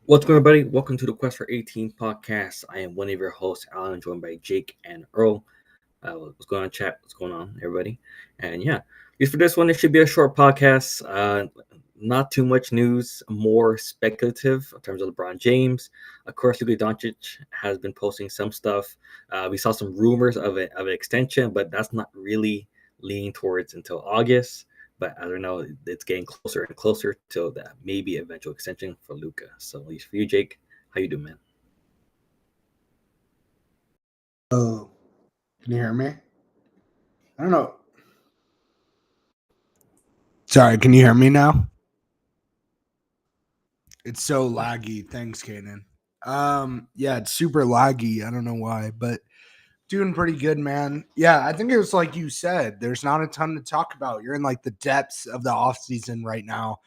What's going on, everybody? Welcome to the Quest for 18 podcast. I am one of your hosts, Allan, joined by Jake and Earl. What's going on, chat? What's going on, everybody? And yeah, at least for this one, it should be a short podcast. Not too much news, more speculative in terms of LeBron James. Of course, Luka Doncic has been posting some stuff. We saw some rumors of an extension, but that's not really leaning towards until August. But I don't know, it's getting closer and closer to that maybe eventual extension for Luka. So at least for you, Jake, how you doing, man? Oh, can you hear me? I don't know. Sorry, can you hear me now? It's so laggy. Thanks, Kaden. Yeah, it's super laggy. I don't know why, but doing pretty good, man. Yeah, I think it was like you said, there's not a ton to talk about. You're in like the depths of the off season right now.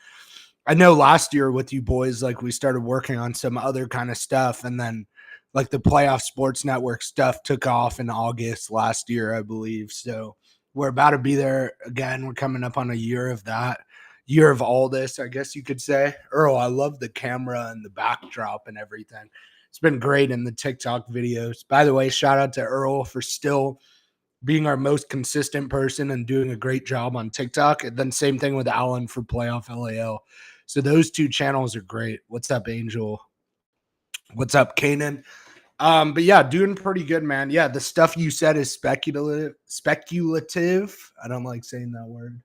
I know last year with you boys, like we started working on some other kind of stuff, and then like the playoff sports network stuff took off in August last year, I believe. So we're about to be there again. We're coming up on a year of that, year of all this, I guess you could say. Earl, I love the camera and the backdrop and everything. It's been great in the TikTok videos. By the way, shout out to Earl for still being our most consistent person and doing a great job on TikTok. And then same thing with Allan for Playoff LAL. So those two channels are great. What's up, Angel? What's up, Kaden? But yeah, doing pretty good, man. Yeah, the stuff you said is speculative. I don't like saying that word.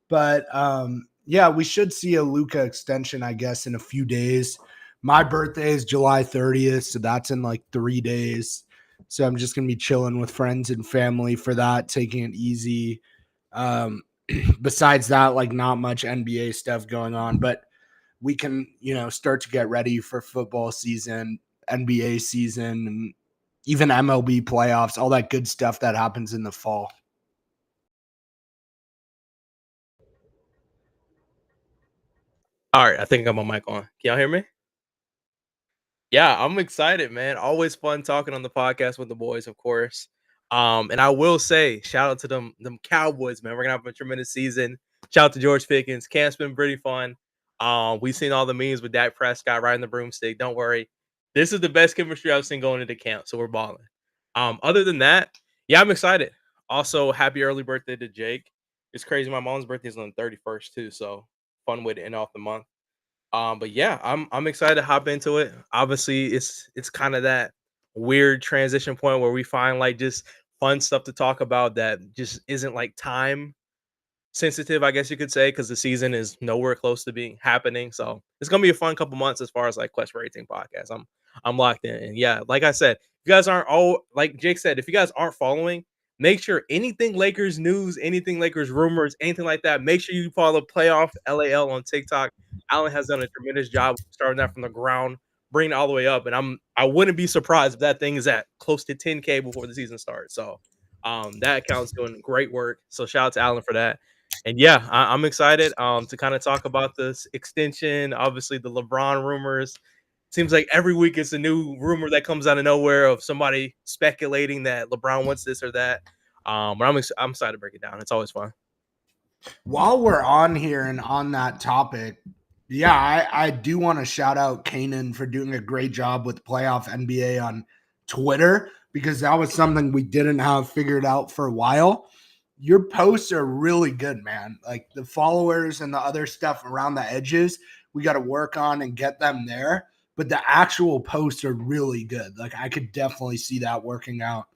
But yeah, we should see a Luka extension, I guess, in a few days. My birthday is July 30th, so that's in like 3 days. So I'm just gonna be chilling with friends and family for that, taking it easy. Besides that, like not much NBA stuff going on, but we can, start to get ready for football season, NBA season, and even MLB playoffs, all that good stuff that happens in the fall. All right, I think I'm on mic on. Can y'all hear me? Yeah, I'm excited, man. Always fun talking on the podcast with the boys, of course. And I will say, shout out to them Cowboys, man. We're gonna have a tremendous season. Shout out to George Pickens. Camp's been pretty fun. We've seen all the memes with Dak Prescott riding the broomstick. Don't worry, this is the best chemistry I've seen going into camp, so we're balling. Other than that, yeah, I'm excited. Also, happy early birthday to Jake. It's crazy. My mom's birthday is on the 31st too, so fun way to end off the month. But yeah, I'm excited to hop into it. Obviously, it's kind of that weird transition point where we find like just fun stuff to talk about that just isn't like time sensitive, I guess you could say, because the season is nowhere close to being happening. So it's gonna be a fun couple months as far as like Quest for 18 podcast. I'm locked in. And yeah, like I said, if you guys aren't all like Jake said, if you guys aren't following, make sure anything Lakers news, anything Lakers rumors, anything like that, make sure you follow Playoff LAL on TikTok. Allan has done a tremendous job starting that from the ground, bringing it all the way up. And I wouldn't be surprised if that thing is at close to 10K before the season starts. So that account's doing great work. So shout out to Allan for that. And yeah, I'm excited to kind of talk about this extension. Obviously, the LeBron rumors. Seems like every week it's a new rumor that comes out of nowhere of somebody speculating that LeBron wants this or that. But I'm excited to break it down. It's always fun. While we're on here and on that topic, yeah, I do want to shout out Kaden for doing a great job with Playoff NBA on Twitter, because that was something we didn't have figured out for a while. Your posts are really good, man. Like the followers and the other stuff around the edges, we got to work on and get them there. But the actual posts are really good. Like I could definitely see that working out.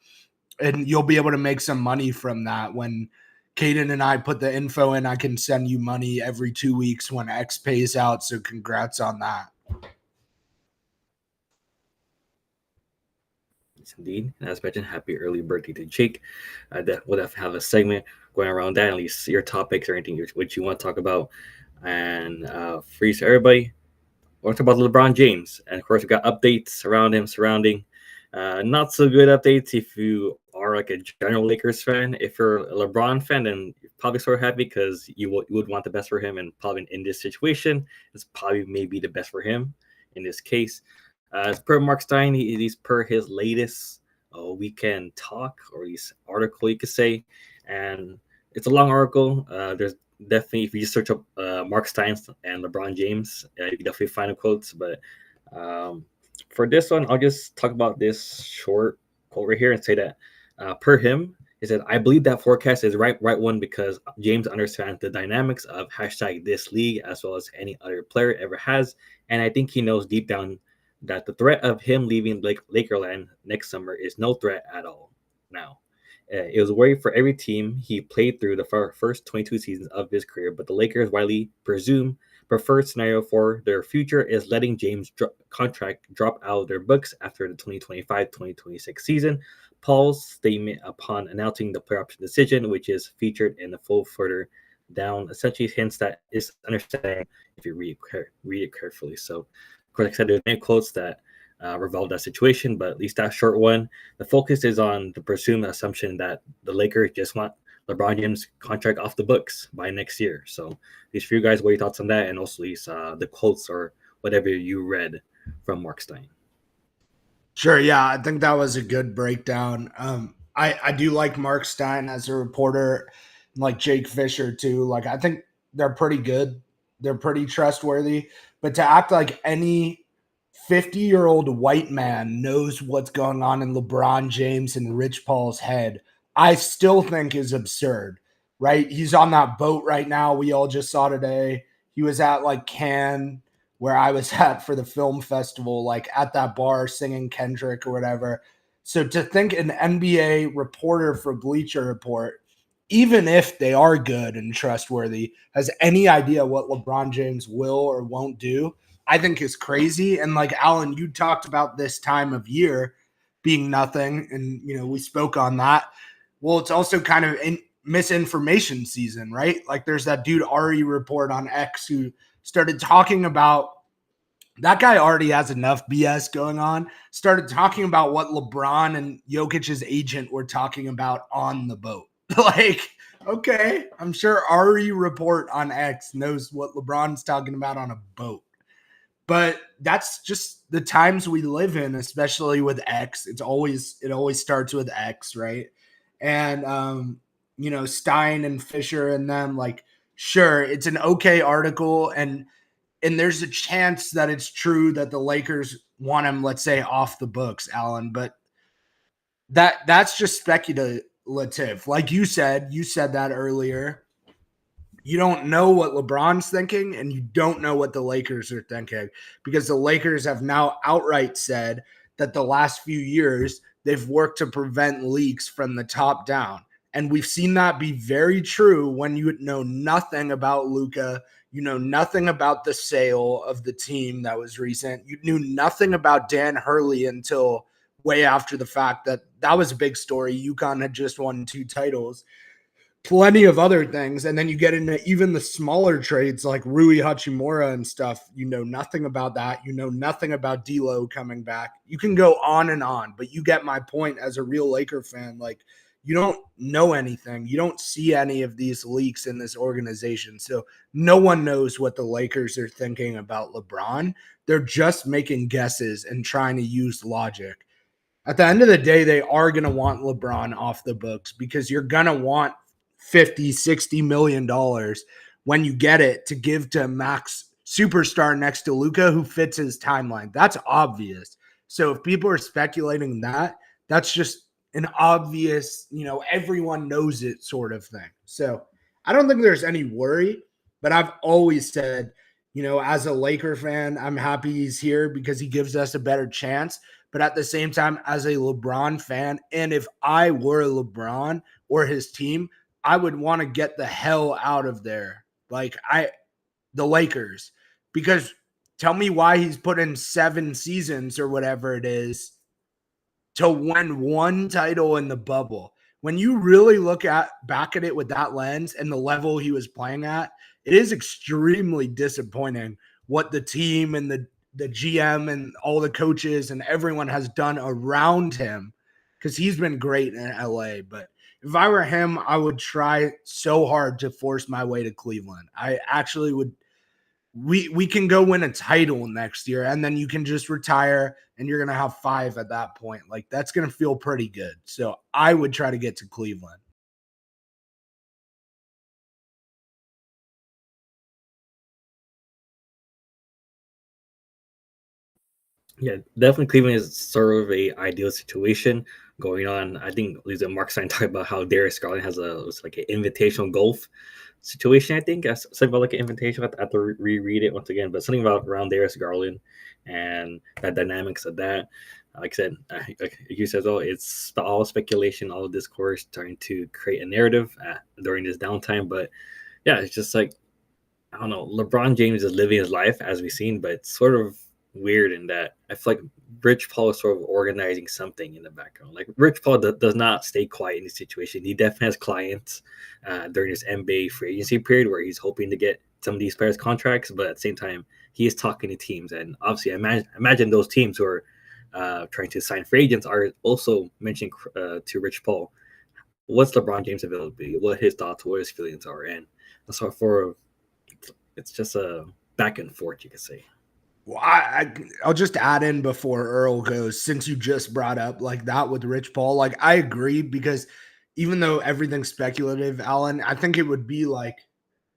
And you'll be able to make some money from that when Kaden and I put the info in. I can send you money every 2 weeks when X pays out. So congrats on that. Yes, indeed. And as mentioned, happy early birthday to Jake. We'll have to have a segment going around that, at least your topics or anything which you want to talk about. And for everybody, we'll talk about LeBron James. And of course, we got updates around him surrounding not so good updates if you are like a general Lakers fan. If you're a LeBron fan, then you're probably sort of happy because you would want the best for him, and probably in this situation, it's probably maybe the best for him in this case. As per Marc Stein, he's per his latest weekend talk, or at least article, you could say. And it's a long article. There's definitely, if you just search up Marc Stein and LeBron James, you can definitely find the quotes. But For this one, I'll just talk about this short quote right here and say that per him, he said, "I believe that forecast is right one because James understands the dynamics of hashtag this league as well as any other player ever has, and I think he knows deep down that the threat of him leaving Lakerland next summer is no threat at all now." It was worry for every team he played through the first 22 seasons of his career, but the Lakers widely presume preferred scenario for their future is letting James' contract drop out of their books after the 2025-2026 season. Paul's statement upon announcing the player option decision, which is featured in the full further down, essentially hints that it's understanding if you read it carefully. So, of course, like I said, there's many quotes that revolve that situation, but at least that short one, the focus is on the presumed assumption that the Lakers just want LeBron James' contract off the books by next year. So, these for you guys, what are your thoughts on that, and also these the quotes or whatever you read from Marc Stein? Sure. Yeah, I think that was a good breakdown. I do like Marc Stein as a reporter, like Jake Fisher too. Like I think they're pretty good. They're pretty trustworthy. But to act like any 50-year-old white man knows what's going on in LeBron James and Rich Paul's head, I still think is absurd. Right? He's on that boat right now. We all just saw today. He was at like Cannes where I was at for the film festival, like at that bar singing Kendrick or whatever. So to think an NBA reporter for Bleacher Report, even if they are good and trustworthy, has any idea what LeBron James will or won't do, I think is crazy. And like Allan, you talked about this time of year being nothing, and we spoke on that. Well, it's also kind of misinformation season, right? Like there's that dude Ari report on X who started talking about that guy already has enough BS going on. Started talking about what LeBron and Jokic's agent were talking about on the boat. Like, okay, I'm sure Ari report on X knows what LeBron's talking about on a boat. But that's just the times we live in, especially with X. It always starts with X, right? And Stein and Fisher and them, like, sure, it's an okay article, and there's a chance that it's true that the Lakers want him, let's say, off the books, Allan, but that's just speculative. Like you said that earlier. You don't know what LeBron's thinking, and you don't know what the Lakers are thinking, because the Lakers have now outright said that the last few years they've worked to prevent leaks from the top down. And we've seen that be very true when you know nothing about Luka. You know nothing about the sale of the team that was recent. You knew nothing about Dan Hurley until way after the fact. That was a big story. UConn had just won 2 titles, plenty of other things. And then you get into even the smaller trades like Rui Hachimura and stuff. You know nothing about that. You know nothing about D'Lo coming back. You can go on, but you get my point as a real Laker fan. Like, you don't know anything. You don't see any of these leaks in this organization. So no one knows what the Lakers are thinking about LeBron. They're just making guesses and trying to use logic. At the end of the day, they are going to want LeBron off the books, because you're going to want 50, 60 million dollars when you get it to give to Max superstar next to Luka who fits his timeline. That's obvious. So if people are speculating that, that's just an obvious, everyone knows it sort of thing. So I don't think there's any worry, but I've always said, as a Laker fan, I'm happy he's here because he gives us a better chance. But at the same time, as a LeBron fan, and if I were LeBron or his team, I would want to get the hell out of there. Like the Lakers, because tell me why he's put in 7 seasons or whatever it is to win 1 title in the bubble. When you really look back at it with that lens and the level he was playing at, it is extremely disappointing what the team and the GM and all the coaches and everyone has done around him, because he's been great in LA. But if I were him, I would try so hard to force my way to Cleveland. I actually would. We can go win a title next year, and then you can just retire, and you're going to have 5 at that point. Like, that's going to feel pretty good. So I would try to get to Cleveland. Yeah, definitely Cleveland is sort of a ideal situation going on. I think Lisa Mark Stein talked about how Darius Garland has it's like an invitational golf situation. I think something about like an invitation. I have to reread it once again, but something about around Darius Garland and the dynamics of that. Like I said, like you said, well, it's all speculation, all discourse, trying to create a narrative during this downtime. But yeah, it's just like I don't know. LeBron James is living his life as we've seen, but it's sort of weird in that I feel like Rich Paul is sort of organizing something in the background. Like Rich Paul does not stay quiet in this situation. He definitely has clients during this NBA free agency period where he's hoping to get some of these players contracts, but at the same time, he is talking to teams. And obviously, imagine those teams who are trying to sign free agents are also mentioning to Rich Paul what's LeBron James' availability, what his thoughts, what his feelings are, and so for it's just a back and forth, you could say. Well, I'll just add in before Earl goes, since you just brought up like that with Rich Paul, like I agree because even though everything's speculative, Allan, I think it would be like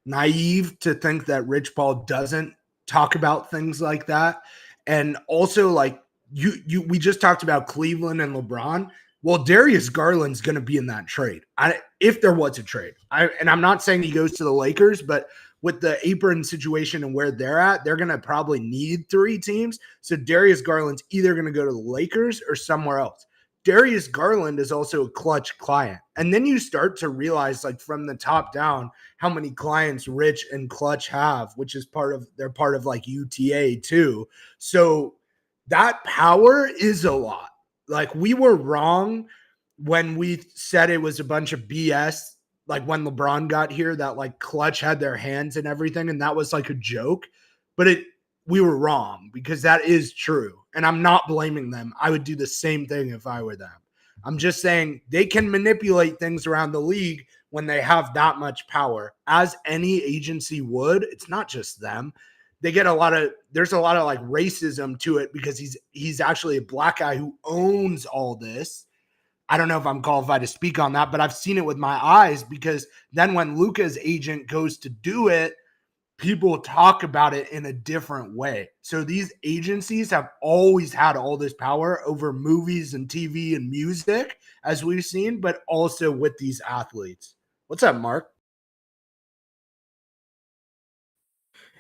naive to think that Rich Paul doesn't talk about things like that. And also like we just talked about Cleveland and LeBron. Well, Darius Garland's going to be in that trade. If there was a trade. And I'm not saying he goes to the Lakers, but with the apron situation and where they're at, they're going to probably need 3 teams. So Darius Garland's either going to go to the Lakers or somewhere else. Darius Garland is also a Klutch client. And then you start to realize, like from the top down, how many clients Rich and Klutch have, which is they're part of like UTA too. So that power is a lot. Like we were wrong when we said it was a bunch of BS, like when LeBron got here, that like Klutch had their hands and everything, and that was like a joke. But we were wrong because that is true. And I'm not blaming them. I would do the same thing if I were them. I'm just saying they can manipulate things around the league when they have that much power, as any agency would. It's not just them. They get there's a lot of like racism to it because he's actually a black guy who owns all this. I don't know if I'm qualified to speak on that, but I've seen it with my eyes because then when Luka's agent goes to do it, people talk about it in a different way. So these agencies have always had all this power over movies and TV and music, as we've seen, but also with these athletes. What's up, Mark?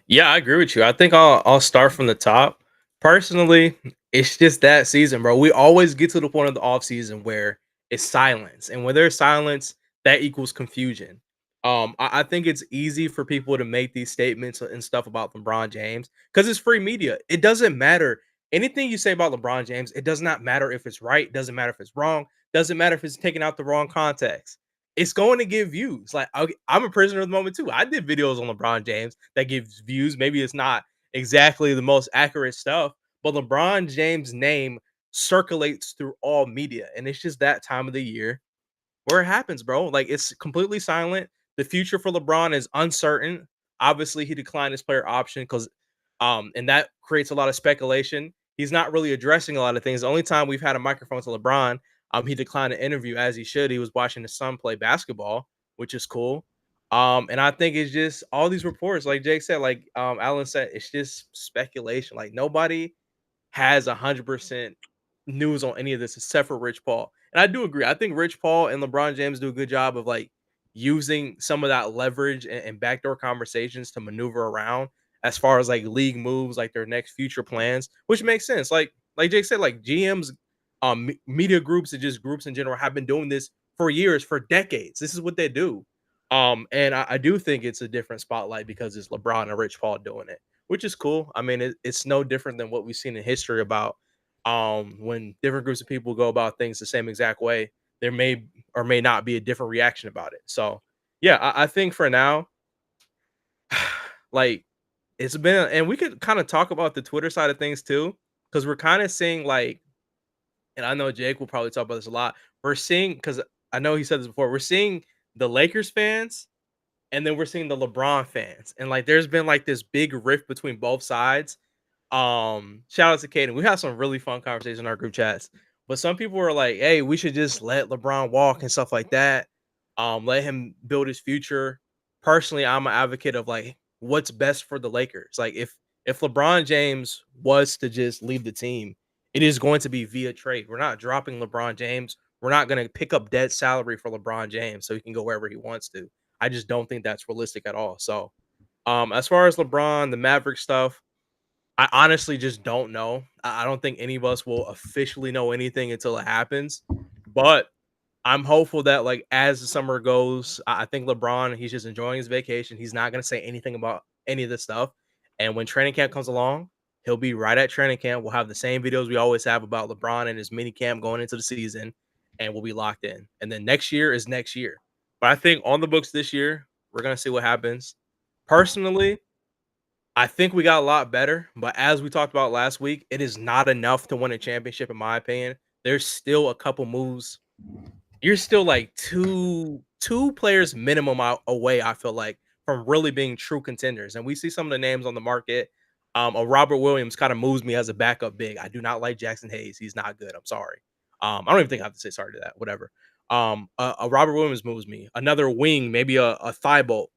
Yeah, I agree with you. I think I'll start from the top. Personally, it's just that season, bro. We always get to the point of the off season where it's silence, and when there's silence, that equals confusion. I think it's easy for people to make these statements and stuff about LeBron James because it's free media. It doesn't matter anything you say about LeBron James. It does not matter if it's right. Doesn't matter if it's wrong. Doesn't matter if it's taken out the wrong context. It's going to give views. Like I'm a prisoner of the moment too. I did videos on LeBron James that gives views. Maybe it's not exactly the most accurate stuff, but LeBron James' name circulates through all media, and it's just that time of the year where it happens, bro. Like it's completely silent. The future for LeBron is uncertain. Obviously, he declined his player option because, and that creates a lot of speculation. He's not really addressing a lot of things. The only time we've had a microphone to LeBron, he declined an interview as he should. He was watching his son play basketball, which is cool. And I think it's just all these reports, like Jake said, like Allan said, it's just speculation. Like nobody has 100% news on any of this except for Rich Paul. And I do agree. I think Rich Paul and LeBron James do a good job of like using some of that leverage and backdoor conversations to maneuver around as far as like league moves, like their next future plans, which makes sense. Like Jake said, like GMs, media groups and just groups in general have been doing this for years, for decades. This is what they do. And I do think it's a different spotlight because it's LeBron and Rich Paul doing it, which is cool. I mean, it's no different than what we've seen in history about when different groups of people go about things the same exact way. There may or may not be a different reaction about it. So, yeah, I think for now, like it's been, and we could kind of talk about the Twitter side of things too, because we're kind of seeing like, and I know Jake will probably talk about this a lot. We're seeing, because I know he said this before, we're seeing the Lakers fans and then we're seeing the LeBron fans. And like there's been like this big rift between both sides. Shout out to Kaden. We had some really fun conversations in our group chats. But some people were like, hey, we should just let LeBron walk and stuff like that. Let him build his future. Personally, I'm an advocate of like what's best for the Lakers. Like If LeBron James was to just leave the team, it is going to be via trade. We're not dropping LeBron James. We're not going to pick up dead salary for LeBron James so he can go wherever he wants to. I just don't think that's realistic at all. So, as far as LeBron, the Maverick stuff, I honestly just don't know. I don't think any of us will officially know anything until it happens. But I'm hopeful that, like, as the summer goes, I think LeBron, he's just enjoying his vacation. He's not going to say anything about any of this stuff. And when training camp comes along, he'll be right at training camp. We'll have the same videos we always have about LeBron and his mini camp going into the season, and we'll be locked in. And then next year is next year. But I think on the books this year, we're going to see what happens. Personally, I think we got a lot better, but as we talked about last week, it is not enough to win a championship, in my opinion. There's still a couple moves. You're still like two players minimum away, I feel like, from really being true contenders. And we see some of the names on the market. A Robert Williams kind of moves me as a backup big. I do not like Jackson Hayes. He's not good. I'm sorry. I don't even think I have to say sorry to that. Whatever. A Robert Williams moves me. Another wing, maybe a Thibault.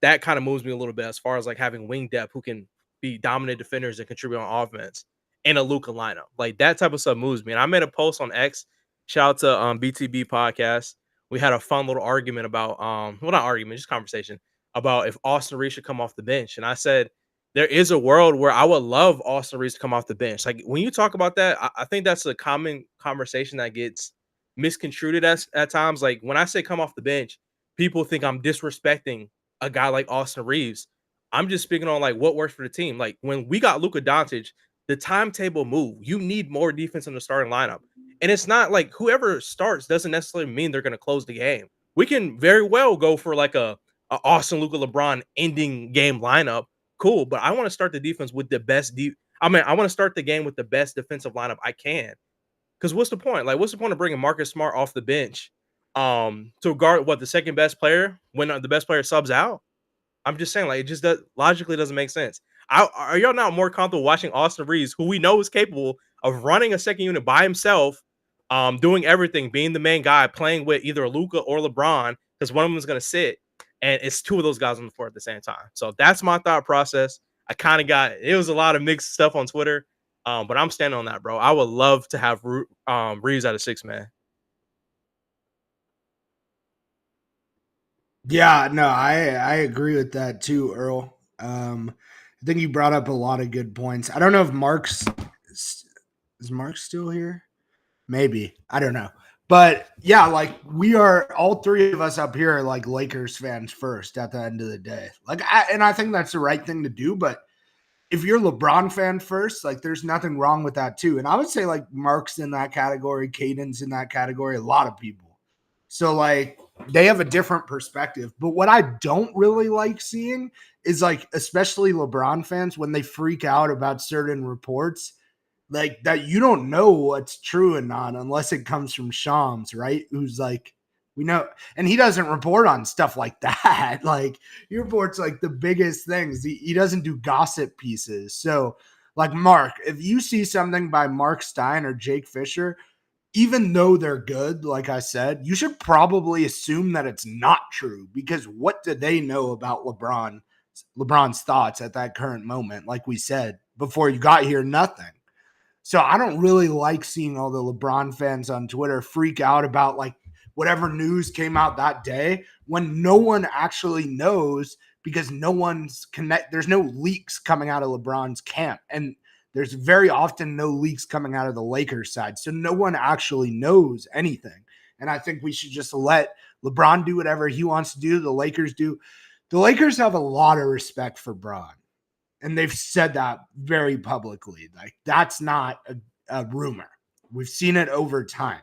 That kind of moves me a little bit as far as like having wing depth who can be dominant defenders and contribute on offense in a Luka lineup. Like that type of stuff moves me. And I made a post on X. Shout out to BTB podcast. We had a fun little argument about well, not argument, just conversation about if Austin Reeves should come off the bench. And I said there is a world where I would love Austin Reeves to come off the bench. Like when you talk about that, I think that's a common conversation that gets misconstrued at times. Like when I say come off the bench, people think I'm disrespecting a guy like Austin Reeves. I'm just speaking on like what works for the team. Like when we got Luka Doncic, the timetable moved. You need more defense in the starting lineup. And it's not like whoever starts doesn't necessarily mean they're going to close the game. We can very well go for like a Austin Luka LeBron ending game lineup. Cool, but I want to start the defense with the best I want to start the game with the best defensive lineup I can. Because what's the point? Like, what's the point of bringing Marcus Smart off the bench to guard the second best player when the best player subs out? I'm just saying, like, it just logically doesn't make sense. Are y'all not more comfortable watching Austin Reeves, who we know is capable of running a second unit by himself, doing everything, being the main guy, playing with either Luka or LeBron, because one of them is going to sit, and it's two of those guys on the floor at the same time. So that's my thought process. I kind of it was a lot of mixed stuff on Twitter, but I'm standing on that, bro. I would love to have Reeves at a 6-man. Yeah, no, I agree with that too, Earl. I think you brought up a lot of good points. I don't know if is Mark still here? Maybe. I don't know. But yeah, like we are all three of us up here are like Lakers fans first at the end of the day. Like I think that's the right thing to do, but if you're LeBron fan first, like there's nothing wrong with that too. And I would say like Marc's in that category, Kaden's in that category, a lot of people. So like they have a different perspective. But what I don't really like seeing is like, especially LeBron fans, when they freak out about certain reports, like that you don't know what's true and not unless it comes from Shams, right? Who's like, we know, and he doesn't report on stuff like that. Like he reports like the biggest things. He doesn't do gossip pieces. So like Marc, if you see something by Marc Stein or Jake Fisher, even though they're good, like I said, you should probably assume that it's not true because what do they know about LeBron's thoughts at that current moment? Like we said, before you got here, nothing. So I don't really like seeing all the LeBron fans on Twitter freak out about like whatever news came out that day when no one actually knows because there's no leaks coming out of LeBron's camp. And there's very often no leaks coming out of the Lakers side. So no one actually knows anything. And I think we should just let LeBron do whatever he wants to do. The Lakers do. The Lakers have a lot of respect for Bron. And they've said that very publicly. Like that's not a rumor. We've seen it over time.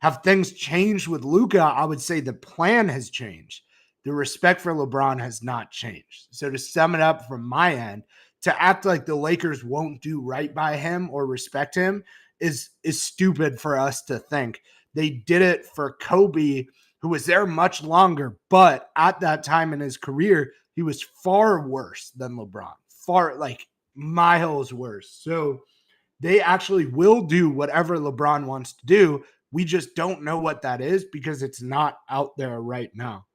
Have things changed with Luka? I would say the plan has changed. The respect for LeBron has not changed. So to sum it up from my end, to act like the Lakers won't do right by him or respect him is stupid for us to think. They did it for Kobe, who was there much longer, but at that time in his career, he was far worse than LeBron. Far, like miles worse. So they actually will do whatever LeBron wants to do. We just don't know what that is because it's not out there right now.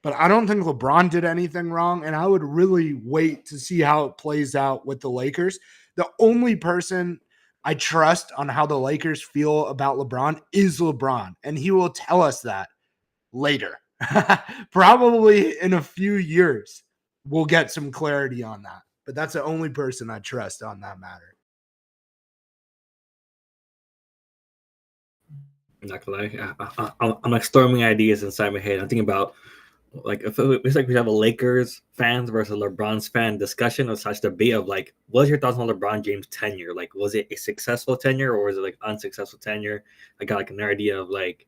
But I don't think LeBron did anything wrong, and I would really wait to see how it plays out with the Lakers. The only person I trust on how the Lakers feel about LeBron is LeBron, and he will tell us that later. Probably in a few years, we'll get some clarity on that. But that's the only person I trust on that matter. I'm not gonna lie. I'm like storming ideas inside my head. I'm thinking about like if it's like we have a Lakers fans versus LeBron's fan discussion or such debate of like, what's your thoughts on LeBron James' tenure? Like, was it a successful tenure or was it like unsuccessful tenure? I got like an idea of like,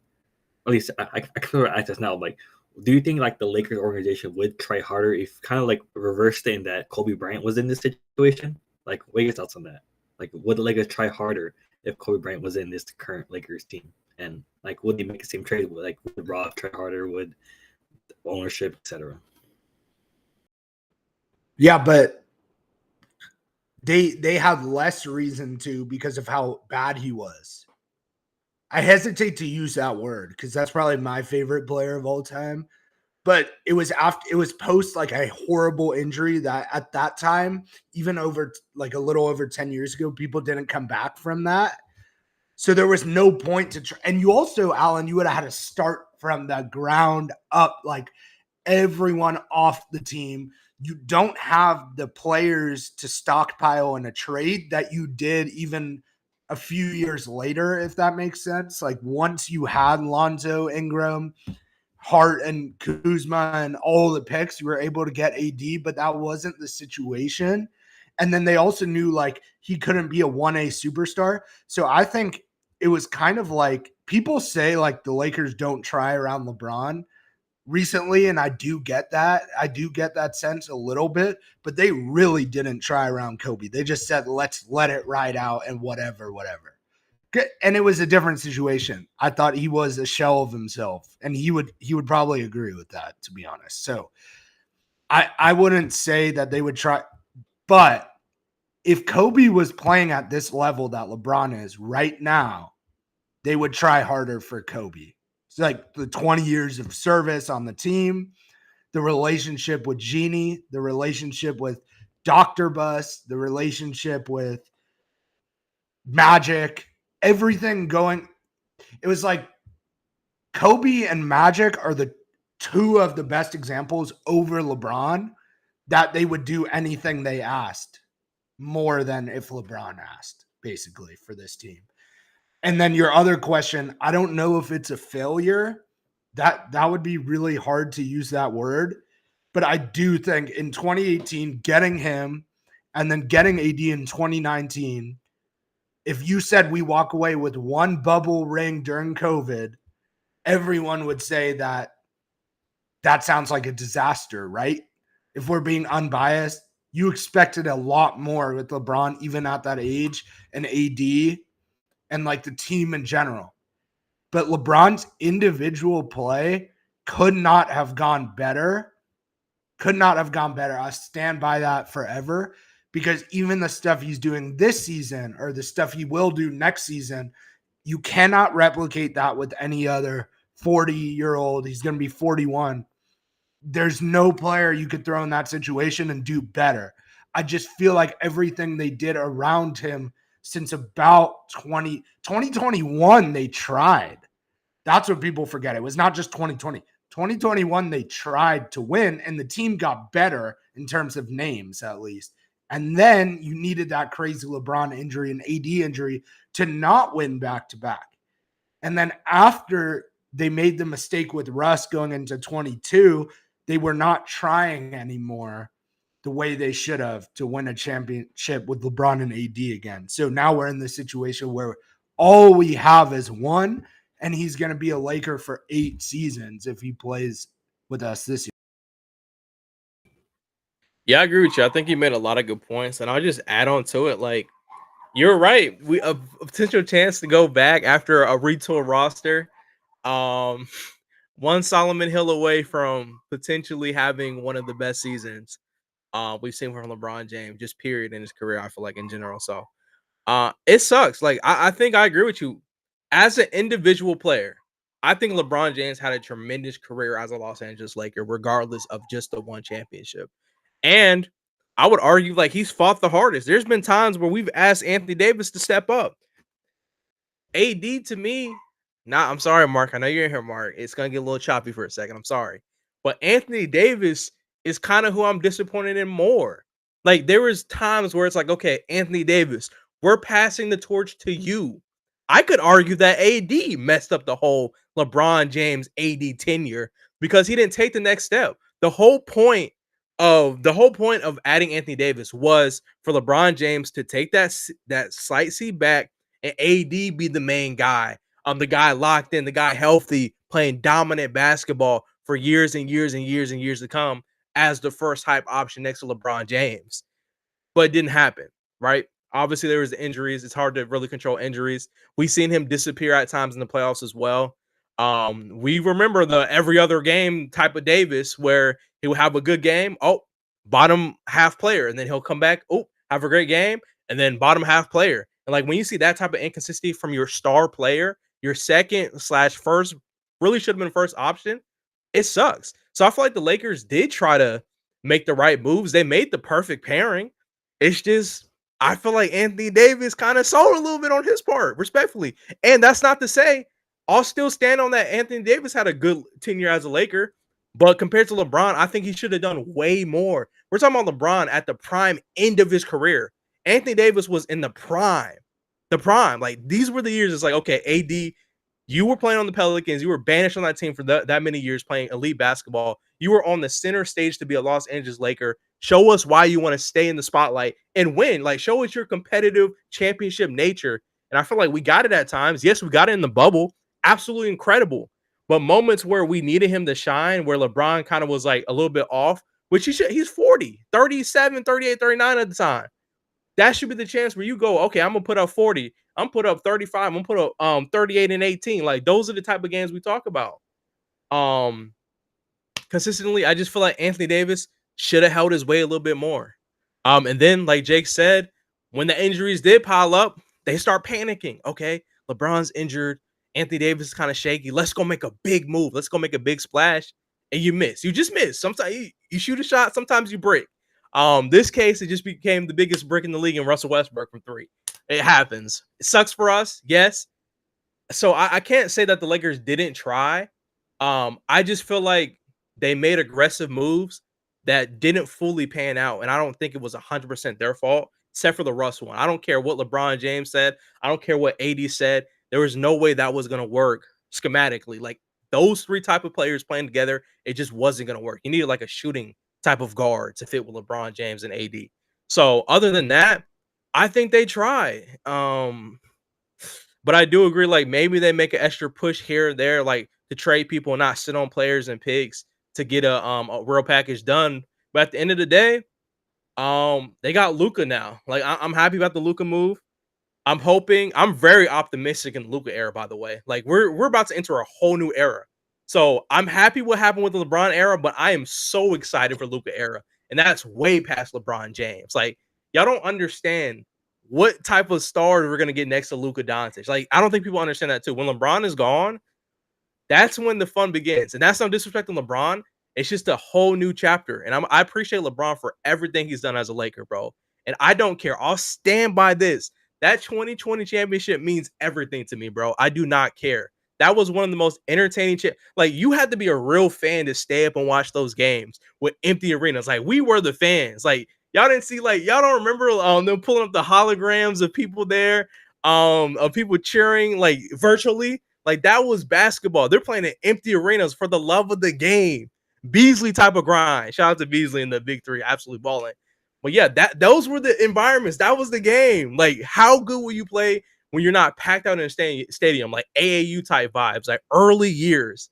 at least I can ask this now. Like, do you think like the Lakers organization would try harder if kind of like reversed it in that Kobe Bryant was in this situation? Like, what are your thoughts on that? Like, would the Lakers try harder if Kobe Bryant was in this current Lakers team? And like, would they make the same trade? Like, would Rob try harder? Would ownership, etc.? Yeah, but they have less reason to because of how bad he was. I hesitate to use that word because that's probably my favorite player of all time. But it was post like a horrible injury that at that time, even over like a little over 10 years ago, people didn't come back from that. So there was no point to try. And you also, Allan, you would have had to start from the ground up, like everyone off the team. You don't have the players to stockpile in a trade that you did even a few years later, if that makes sense. Like once you had Lonzo, Ingram, Hart, and Kuzma and all the picks, you were able to get AD, but that wasn't the situation. And then they also knew like he couldn't be a 1A superstar. So I think it was kind of like people say like the Lakers don't try around LeBron recently, and I do get that. I do get that sense a little bit, but they really didn't try around Kobe. They just said, let's let it ride out and whatever. And it was a different situation. I thought he was a shell of himself, and he would probably agree with that, to be honest. So I wouldn't say that they would try, but if Kobe was playing at this level that LeBron is right now, they would try harder for Kobe. It's like the 20 years of service on the team, the relationship with Jeannie, the relationship with Dr. Bus, the relationship with Magic, everything going. It was like Kobe and Magic are the two of the best examples over LeBron that they would do anything they asked more than if LeBron asked, basically, for this team. And then your other question, I don't know if it's a failure. That would be really hard to use that word. But I do think in 2018, getting him and then getting AD in 2019, if you said we walk away with one bubble ring during COVID, everyone would say that sounds like a disaster, right? If we're being unbiased, you expected a lot more with LeBron, even at that age, and AD, and like the team in general. But LeBron's individual play could not have gone better. I stand by that forever because even the stuff he's doing this season or the stuff he will do next season, you cannot replicate that with any other 40-year-old. He's going to be 41. There's no player you could throw in that situation and do better. I just feel like everything they did around him since about 2021, they tried. That's what people forget. It was not just 2020. 2021, they tried to win, and the team got better in terms of names, at least. And then you needed that crazy LeBron injury and AD injury to not win back-to-back. And then after they made the mistake with Russ going into 22, they were not trying anymore the way they should have to win a championship with LeBron and AD again. So now we're in this situation where all we have is one, and he's going to be a Laker for 8 seasons if he plays with us this year. Yeah, I agree with you. I think you made a lot of good points, and I'll just add on to it. Like, you're right. We a potential chance to go back after a retool roster. One Solomon Hill away from potentially having one of the best seasons we've seen from LeBron James, just period in his career. I feel like in general. So it sucks. Like I think I agree with you. As an individual player, I think LeBron James had a tremendous career as a Los Angeles Laker, regardless of just the one championship. And I would argue like he's fought the hardest. There's been times where we've asked Anthony Davis to step up. AD to me, I'm sorry, Marc. I know you're in here, Marc. It's gonna get a little choppy for a second. I'm sorry. But Anthony Davis is kind of who I'm disappointed in more. Like there was times where it's like, okay, Anthony Davis, we're passing the torch to you. I could argue that AD messed up the whole LeBron James AD tenure because he didn't take the next step. The whole point of adding Anthony Davis was for LeBron James to take that slight seat back and AD be the main guy. The guy locked in, the guy healthy, playing dominant basketball for years and years and years and years to come as the first hype option next to LeBron James. But it didn't happen, right? Obviously, there was the injuries. It's hard to really control injuries. We've seen him disappear at times in the playoffs as well. We remember the every other game type of Davis where he would have a good game. Oh, bottom half player. And then he'll come back. Oh, have a great game. And then bottom half player. And like when you see that type of inconsistency from your star player, your second/first really should have been first option. It sucks. So I feel like the Lakers did try to make the right moves. They made the perfect pairing. It's just I feel like Anthony Davis kind of sold a little bit on his part, respectfully. And that's not to say I'll still stand on that. Anthony Davis had a good tenure as a Laker, but compared to LeBron, I think he should have done way more. We're talking about LeBron at the prime end of his career. Anthony Davis was in the prime. The prime. Like these were the years. It's like, okay, AD, you were playing on the Pelicans. You were banished on that team for that many years playing elite basketball. You were on the center stage to be a Los Angeles Laker. Show us why you want to stay in the spotlight and win. Like, show us your competitive championship nature. And I feel like we got it at times. Yes, we got it in the bubble. Absolutely incredible. But moments where we needed him to shine, where LeBron kind of was like a little bit off, which he's 40, 37, 38, 39 at the time. That should be the chance where you go, okay, I'm going to put up 40. I'm put up 35. I'm going to put up 38 and 18. Like, those are the type of games we talk about. Consistently, I just feel like Anthony Davis should have held his weight a little bit more. And then, like Jake said, when the injuries did pile up, they start panicking. Okay, LeBron's injured. Anthony Davis is kind of shaky. Let's go make a big move. Let's go make a big splash. And you miss. You just miss. Sometimes you shoot a shot. Sometimes you break. This case, it just became the biggest brick in the league in Russell Westbrook from 3. It happens. It sucks for us. Yes. So I can't say that the Lakers didn't try. I just feel like they made aggressive moves that didn't fully pan out. And I don't think it was 100% their fault, except for the Russ one. I don't care what LeBron James said. I don't care what AD said. There was no way that was going to work schematically. Like those 3 type of players playing together, it just wasn't going to work. You needed like a shooting type of guard to fit with LeBron James and AD. So other than that, I think they try. But I do agree, like maybe they make an extra push here or there, like to trade people and not sit on players and picks to get a real package done. But at the end of the day, they got Luka now. Like I'm happy about the Luka move. I'm very optimistic in the Luka era, by the way. Like we're about to enter a whole new era. So I'm happy what happened with the LeBron era, but I am so excited for Luka era. And that's way past LeBron James. Like, y'all don't understand what type of stars we're gonna get next to Luka Doncic. Like, I don't think people understand that too. When LeBron is gone, that's when the fun begins. And that's no disrespect to LeBron. It's just a whole new chapter. And I appreciate LeBron for everything he's done as a Laker, bro. And I don't care. I'll stand by this. That 2020 championship means everything to me, bro. I do not care. That was one of the most entertaining. Like, you had to be a real fan to stay up and watch those games with empty arenas. Like, we were the fans. Like, y'all didn't see, like, y'all don't remember them pulling up the holograms of people there, of people cheering, like, virtually. Like, that was basketball. They're playing in empty arenas for the love of the game. Beasley type of grind. Shout out to Beasley and the Big 3, absolutely balling. But yeah, those were the environments. That was the game. Like, how good will you play when you're not packed out in a stadium? Like AAU type vibes, like early years.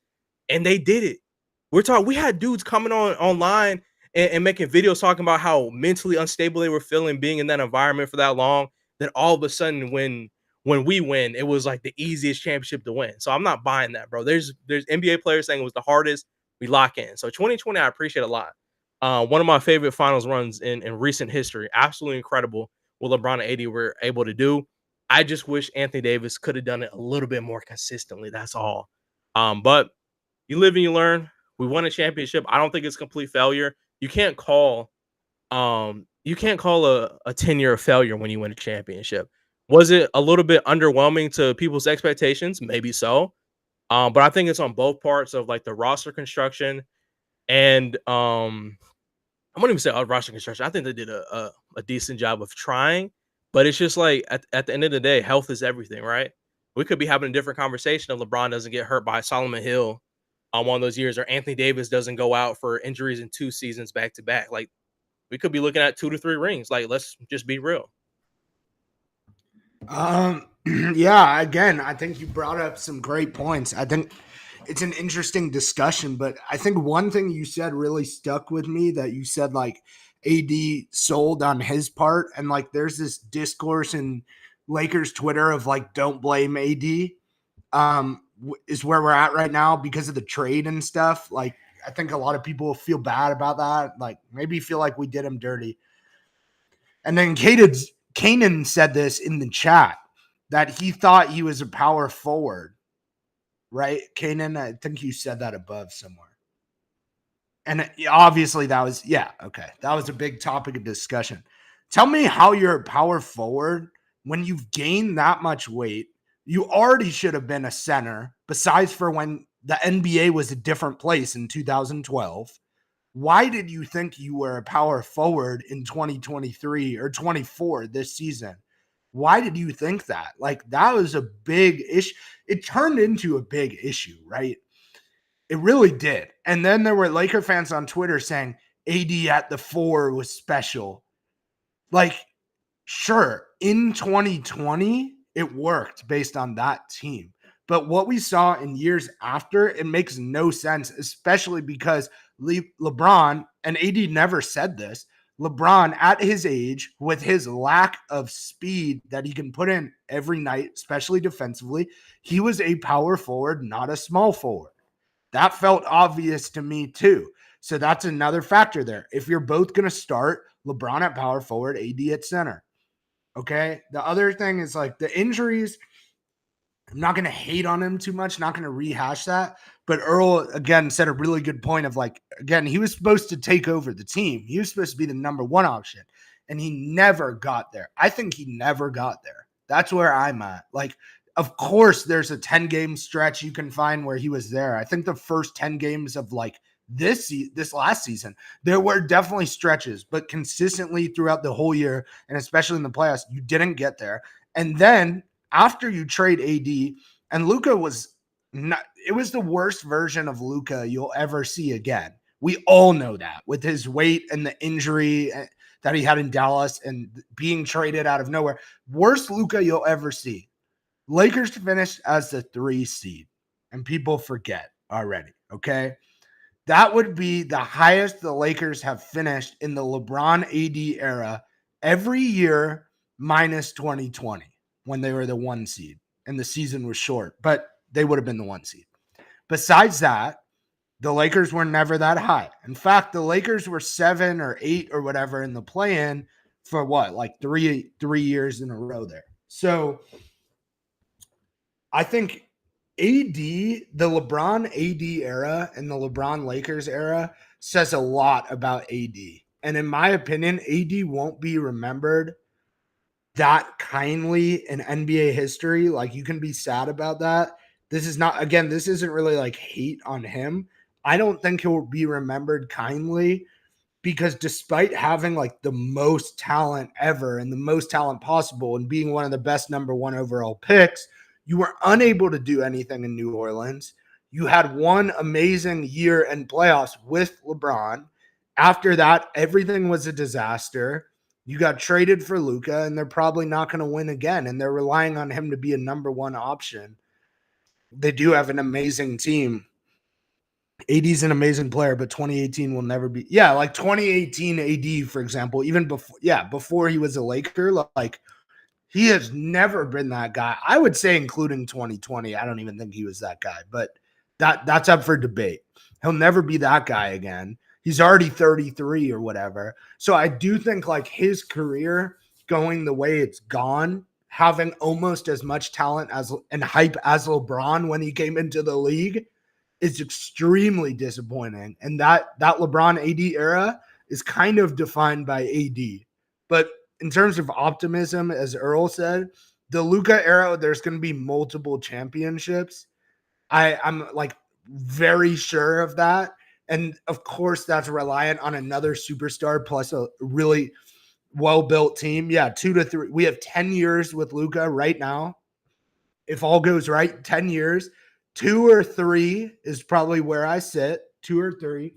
And they did it. We had dudes coming online and making videos talking about how mentally unstable they were feeling being in that environment for that long. Then all of a sudden, when we win, it was like the easiest championship to win. So I'm not buying that, bro. There's NBA players saying it was the hardest. We lock in. So 2020, I appreciate a lot. One of my favorite finals runs in recent history. Absolutely incredible what LeBron and AD were able to do. I just wish Anthony Davis could have done it a little bit more consistently. That's all. But you live and you learn. We won a championship. I don't think it's complete failure. You can't call a tenure a failure when you win a championship. Was it a little bit underwhelming to people's expectations? Maybe so. But I think it's on both parts of like the roster construction and I wouldn't even say roster construction. I think they did a decent job of trying, but it's just like at the end of the day, health is everything, right? We could be having a different conversation if LeBron doesn't get hurt by Solomon Hill on one of those years, or Anthony Davis doesn't go out for injuries in 2 seasons back to back. Like we could be looking at 2 to 3 rings. Like let's just be real. Yeah, again, I think you brought up some great points. I think it's an interesting discussion, but I think one thing you said really stuck with me, that you said like AD sold on his part, and like there's this discourse in Lakers Twitter of like don't blame AD is where we're at right now because of the trade and stuff. Like I think a lot of people feel bad about that, like maybe feel like we did him dirty. And then Kaden said this in the chat, that he thought he was a power forward. Right, Kaden? I think you said that above somewhere. And obviously that was, that was a big topic of discussion. Tell me how you're a power forward when you've gained that much weight. You already should have been a center, besides for when the NBA was a different place in 2012. Why did you think you were a power forward in 2023 or 24 this season? Why did you think that? Like, that was a big issue. It turned into a big issue, right? It really did. And then there were Laker fans on Twitter saying AD at the 4 was special. Like, sure, in 2020, it worked based on that team. But what we saw in years after, it makes no sense, especially because LeBron, and AD never said this, LeBron at his age, with his lack of speed that he can put in every night, especially defensively, he was a power forward, not a small forward. That felt obvious to me too. So that's another factor there. If you're both going to start, LeBron at power forward, AD at center. Okay. The other thing is like the injuries. I'm not going to hate on him too much, not going to rehash that. But Earl, again, said a really good point of like, again, he was supposed to take over the team. He was supposed to be the number one option, and he never got there. I think he never got there. That's where I'm at. Like, of course, there's a 10-game stretch you can find where he was there. I think the first 10 games of like this last season, there were definitely stretches, but consistently throughout the whole year, and especially in the playoffs, you didn't get there. And then after you trade AD, and Luka was not, it was the worst version of Luka you'll ever see again. We all know that, with his weight and the injury that he had in Dallas and being traded out of nowhere. Worst Luka you'll ever see. Lakers finished as the 3 seed, and people forget already, okay? That would be the highest the Lakers have finished in the LeBron AD era every year minus 2020. When they were the 1 seed and the season was short, but they would have been the 1 seed. Besides that, the Lakers were never that high. In fact, the Lakers were 7 or 8 or whatever in the play-in for what, like three years in a row there. So I think AD, the LeBron AD era and the LeBron Lakers era says a lot about AD. And in my opinion, AD won't be remembered that kindly in NBA history. Like, you can be sad about that. This is not, again, this isn't really like hate on him. I don't think he'll be remembered kindly, because despite having like the most talent ever and the most talent possible and being one of the best number 1 overall picks, you were unable to do anything in New Orleans. You had one amazing year in playoffs with LeBron. After that, everything was a disaster. You got traded for Luka, and they're probably not going to win again, and they're relying on him to be a number 1 option. They do have an amazing team. AD's an amazing player, but 2018 will never be. Yeah, like 2018 AD, for example, even before he was a Laker, like he has never been that guy. I would say including 2020. I don't even think he was that guy, but that's up for debate. He'll never be that guy again. He's already 33 or whatever. So I do think like his career going the way it's gone having almost as much talent as and hype as LeBron when he came into the league is extremely disappointing. And that LeBron AD era is kind of defined by AD. But in terms of optimism, as Earl said, the Luka era, there's going to be multiple championships. I'm like very sure of that. And of course, that's reliant on another superstar plus a really well-built team. Yeah, 2 to 3. We have 10 years with Luka right now. If all goes right, 10 years. 2 or 3 is probably where I sit. 2 or 3.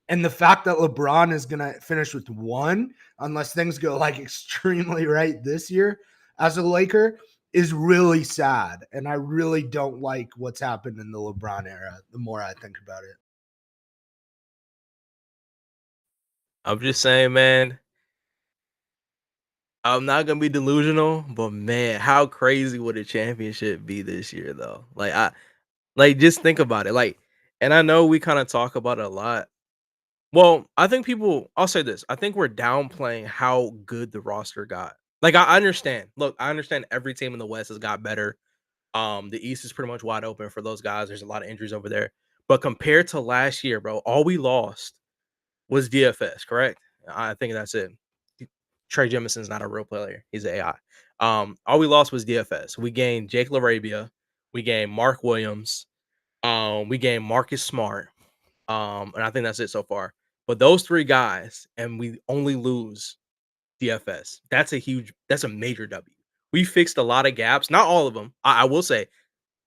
And the fact that LeBron is going to finish with 1, unless things go like extremely right this year as a Laker, is really sad. And I really don't like what's happened in the LeBron era the more I think about it. I'm just saying, man, I'm not gonna be delusional, but man, how crazy would a championship be this year though? Like just think about it. Like, and I know we kind of talk about it a lot. Well, I think I'll say this. I think we're downplaying how good the roster got. Like, I understand. Look, I understand every team in the West has got better. The East is pretty much wide open for those guys. There's a lot of injuries over there. But compared to last year, bro, all we lost was DFS, correct? I think that's it. Trey Jeminson's not a real player. He's an AI. All we lost was DFS. We gained Jake LaRabia. We gained Mark Williams. We gained Marcus Smart. And I think that's it so far. But those 3 guys, and we only lose DFS. That's a major W. We fixed a lot of gaps, not all of them. I will say,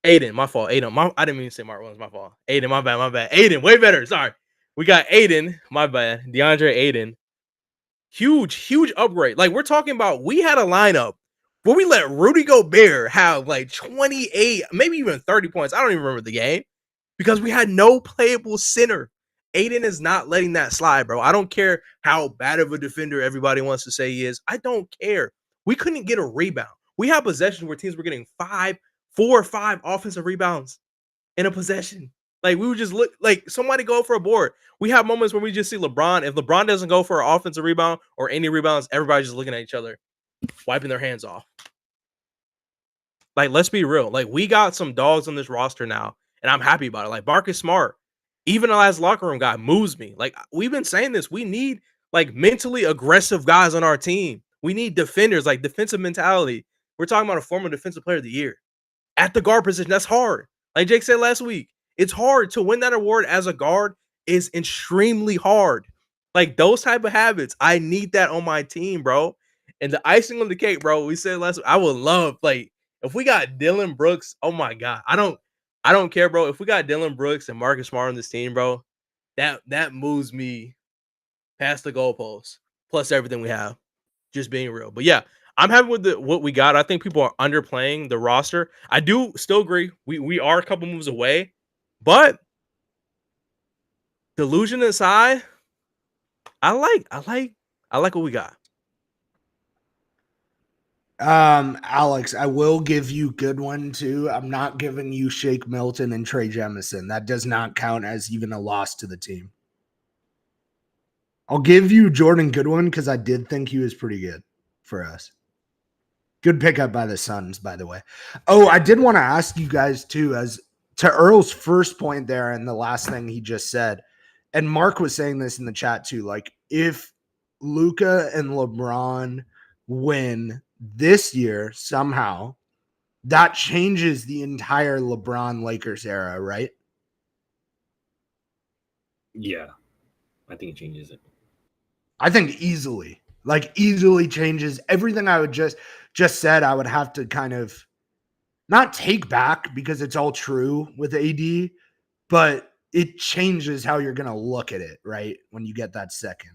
Aiden, my fault. Aiden, I didn't mean to say Mark Williams, my fault. Aiden, my bad. Aiden, way better. Sorry. We got Aiden, my bad. DeAndre Aiden. Huge upgrade. Like, we're talking about, we had a lineup where we let Rudy Gobert have like 28, maybe even 30 points. I don't even remember the game because we had no playable center. Aiden is not letting that slide, bro. I don't care how bad of a defender everybody wants to say he is. I don't care. We couldn't get a rebound. We had possessions where teams were getting 4 or 5 offensive rebounds in a possession. Like, we would just look like somebody go for a board. We have moments where we just see LeBron. If LeBron doesn't go for an offensive rebound or any rebounds, everybody's just looking at each other, wiping their hands off. Like, let's be real. Like, we got some dogs on this roster now, and I'm happy about it. Like, Marcus Smart, even the last locker room guy, moves me. Like, we've been saying this. We need, like, mentally aggressive guys on our team. We need defenders, like, defensive mentality. We're talking about a former defensive player of the year. At the guard position, that's hard. Like Jake said last week, it's hard to win that award as a guard is extremely hard. Like, those type of habits, I need that on my team, bro. And the icing on the cake, bro, we said last week, I would love, like, if we got Dylan Brooks, oh my God. I don't care, bro. If we got Dylan Brooks and Marcus Smart on this team, bro, that moves me past the goalpost. Plus everything we have. Just being real. But yeah, I'm happy with what we got. I think people are underplaying the roster. I do still agree. We are a couple moves away, but delusion aside, I like what we got. Alex, I will give you good one too. I'm not giving you Shake Milton and Trey Jemison. That does not count as even a loss to the team. I'll give you Jordan Goodwin because I did think he was pretty good for us. Good pickup by the Suns, by the way. Oh, I did want to ask you guys too, as to Earl's first point there and the last thing he just said, and Marc was saying this in the chat too, like if Luka and LeBron win this year somehow, that changes the entire LeBron Lakers era, right? Yeah, I think it changes it. I think easily changes everything. I would just said I would have to kind of not take back because it's all true with AD, but it changes how you're going to look at it, right? When you get that second.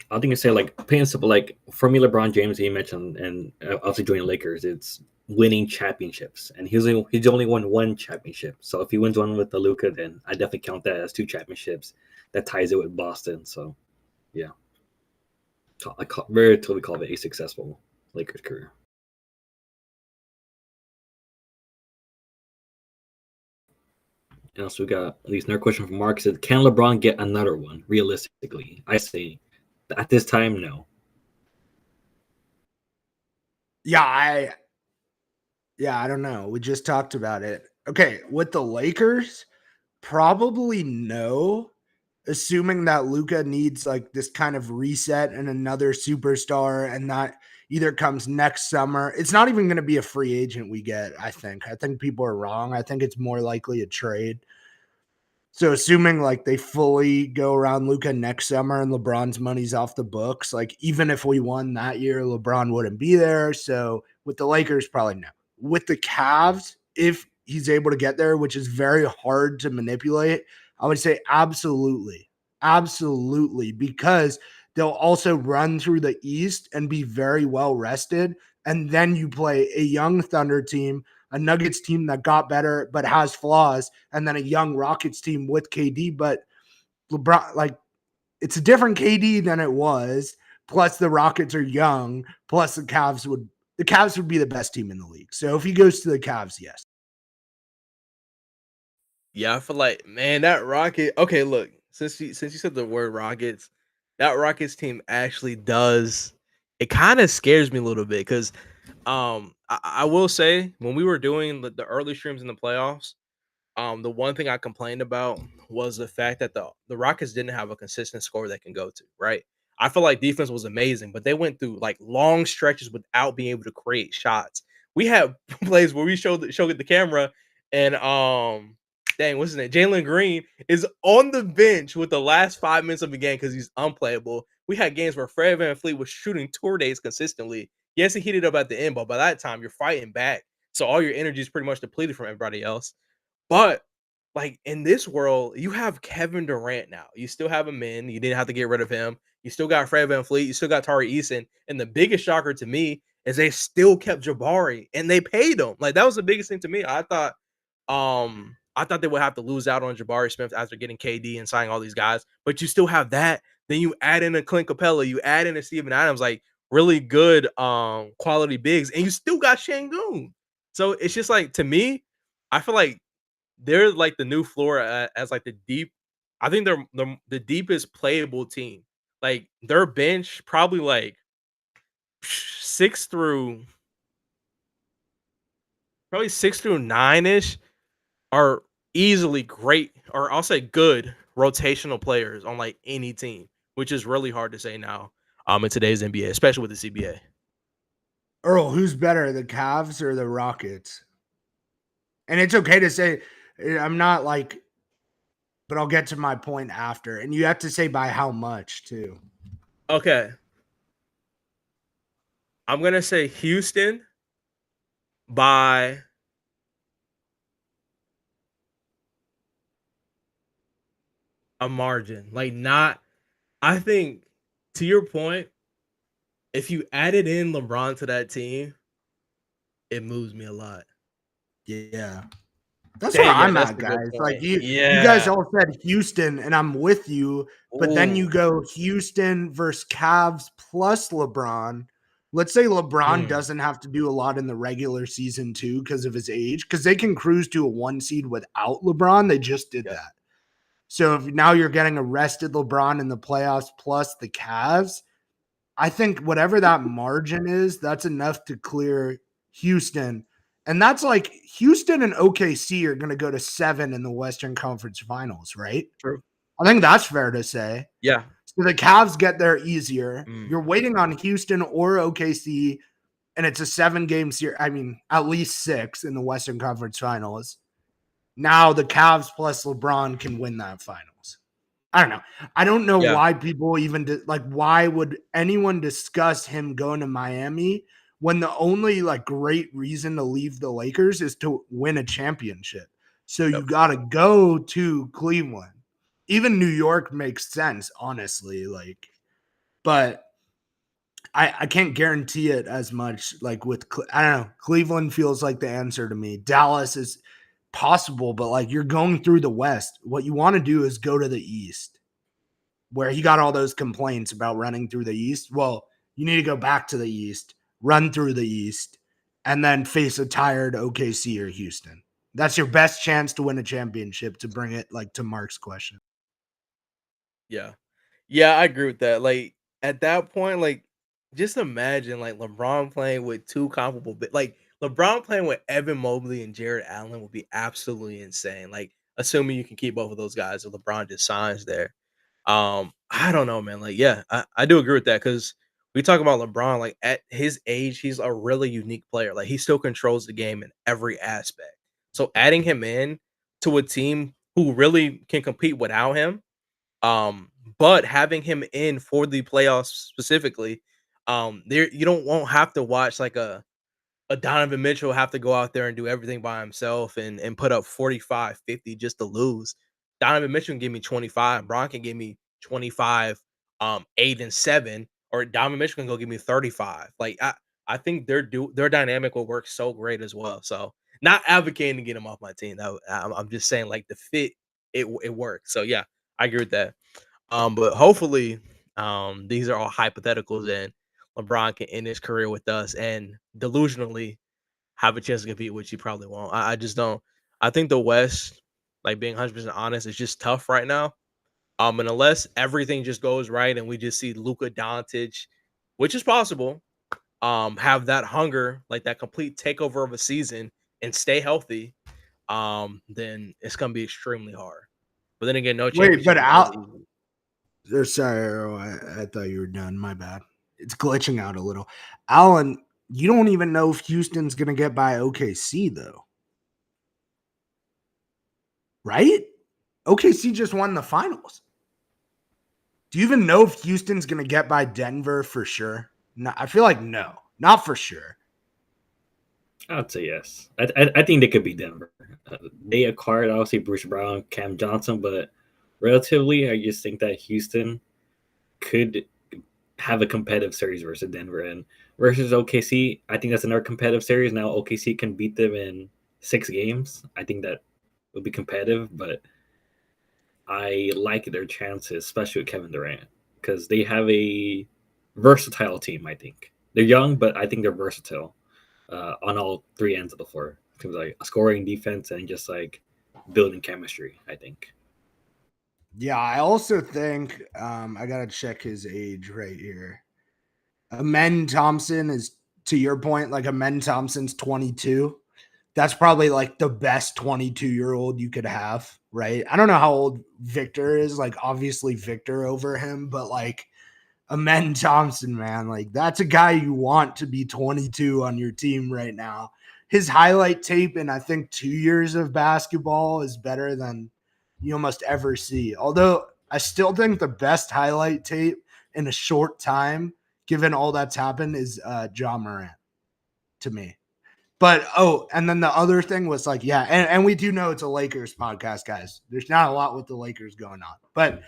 I think I say like plain and simple, like for me, LeBron James, he mentioned, and also joining Lakers, it's winning championships, and he's only won 1 championship. So if he wins one with the Luka, then I definitely count that as 2 championships. That ties it with Boston. So yeah, I totally call it a successful Lakers career. And also we got at least another question from Mark. Said, can LeBron get another one realistically? I say At this time, no. Yeah, I don't know. We just talked about it. Okay, with the Lakers, probably no. Assuming that Luka needs like this kind of reset and another superstar, and that either comes next summer. It's not even going to be a free agent we get, I think. I think people are wrong. I think it's more likely a trade. So assuming like they fully go around Luka next summer and LeBron's money's off the books, like even if we won that year, LeBron wouldn't be there. So with the Lakers, probably no. With the Cavs, if he's able to get there, which is very hard to manipulate, I would say absolutely. Absolutely. Because they'll also run through the East and be very well rested. And then you play a young Thunder team, a Nuggets team that got better but has flaws, and then a young Rockets team with KD. But LeBron, like, it's a different KD than it was. Plus, the Rockets are young. Plus, the Cavs would be the best team in the league. So if he goes to the Cavs, yes. Yeah, I feel like, man, that Rocket. Okay, look, since you said the word Rockets, that Rockets team actually does. It kind of scares me a little bit because, I will say when we were doing the early streams in the playoffs, the one thing I complained about was the fact that the Rockets didn't have a consistent score they can go to. Right, I feel like defense was amazing, but they went through like long stretches without being able to create shots. We had plays where we showed it the camera and dang, what's his name? Jalen Green is on the bench with the last 5 minutes of the game because he's unplayable. We had games where Fred VanVleet was shooting 2 days consistently. Yes, he heated up at the end, but by that time you're fighting back. So all your energy is pretty much depleted from everybody else. But like in this world, you have Kevin Durant now. You still have him in. You didn't have to get rid of him. You still got Fred VanVleet. You still got Tari Eason. And the biggest shocker to me is they still kept Jabari and they paid him. Like that was the biggest thing to me. I thought they would have to lose out on Jabari Smith after getting KD and signing all these guys. But you still have that. Then you add in a Clint Capella. You add in a Steven Adams, like really good quality bigs, and you still got Şengün. So it's just like to me, I feel like they're like the new floor as like the deep. I think they're the deepest playable team. Like their bench probably like 6 through probably 6 through 9 ish are easily great, or I'll say good rotational players on like any team, which is really hard to say now in today's NBA, especially with the CBA. Earl, who's better, the Cavs or the Rockets? And it's okay to say I'm not like, but I'll get to my point after. And you have to say by how much too. Okay. I'm going to say Houston by a margin. Like not, I think to your point, if you added in LeBron to that team, it moves me a lot. Yeah. That's Dang, where yeah, I'm that's at, a good guys. point. Like you Yeah. guys all said Houston, and I'm with you. But then you Ooh. go Houston versus Cavs plus LeBron. Let's say LeBron Mm. doesn't have to do a lot in the regular season too because of his age, because they can cruise to a 1 seed without LeBron. They just did that. So if now you're getting a rested LeBron in the playoffs plus the Cavs, I think whatever that margin is, that's enough to clear Houston. And that's like Houston and OKC are going to go to 7 in the Western Conference Finals, right? True. I think that's fair to say. Yeah. So the Cavs get there easier. Mm. You're waiting on Houston or OKC, and it's a 7-game series. I mean, at least 6 in the Western Conference Finals. Now the Cavs plus LeBron can win that finals. I don't know. I don't know why people even why would anyone discuss him going to Miami when the only like great reason to leave the Lakers is to win a championship. So you got to go to Cleveland. Even New York makes sense, honestly. Like, but I can't guarantee it as much. Like with I don't know. Cleveland feels like the answer to me. Dallas is possible, but like you're going through the West. What you want to do is go to the East, where he got all those complaints about running through the East. Well, you need to go back to the East, run through the East, and then face a tired OKC or Houston. That's your best chance to win a championship, to bring it like to Marc's question. Yeah. Yeah, I agree with that. Like at that point, like, just imagine like LeBron playing with two comparable, like LeBron playing with Evan Mobley and Jared Allen would be absolutely insane. Like, assuming you can keep both of those guys if LeBron just signs there. I don't know, man. Like, yeah, I do agree with that because we talk about LeBron, like at his age, he's a really unique player. Like, he still controls the game in every aspect. So adding him in to a team who really can compete without him, but having him in for the playoffs specifically, there you don't won't have to watch like a Donovan Mitchell have to go out there and do everything by himself and put up 45, 50 just to lose. Donovan Mitchell can give me 25. Bron can give me 25, 8 and 7, or Donovan Mitchell can go give me 35. Like I think their dynamic will work so great as well. So not advocating to get him off my team. That I'm just saying like the fit it works. So yeah, I agree with that. But hopefully, these are all hypotheticals and LeBron can end his career with us and delusionally have a chance to compete, which he probably won't. I just don't. I think the West, like being 100% honest, is just tough right now. And unless everything just goes right and we just see Luka Doncic, which is possible, have that hunger, like that complete takeover of a season and stay healthy, then it's gonna be extremely hard. But then again, no Wait, championship but is really easy. sorry, Earl, I thought you were done. My bad. It's glitching out a little. Allan, you don't even know if Houston's going to get by OKC, though. Right? OKC just won the finals. Do you even know if Houston's going to get by Denver for sure? No, I feel like no, not for sure. I'd say yes. I think they could be Denver. They acquired obviously Bruce Brown, Cam Johnson, but relatively, I just think that Houston could have a competitive series versus Denver and versus OKC. I think that's another competitive series. Now OKC can beat them in 6 games. I think that would be competitive, but I like their chances, especially with Kevin Durant, because they have a versatile team. I think they're young, but I think they're versatile on all three ends of the floor. It like scoring, defense, and just like building chemistry. I think. Yeah, I also think I got to check his age right here. Amen Thompson is, to your point, like Amen Thompson's 22. That's probably like the best 22-year-old you could have, right? I don't know how old Victor is, like obviously Victor over him, but like Amen Thompson, man, like that's a guy you want to be 22 on your team right now. His highlight tape in I think 2 years of basketball is better than you almost ever see. Although I still think the best highlight tape in a short time, given all that's happened, is Ja Morant to me. But and then the other thing was like, yeah, and we do know it's a Lakers podcast, guys. There's not a lot with the Lakers going on. But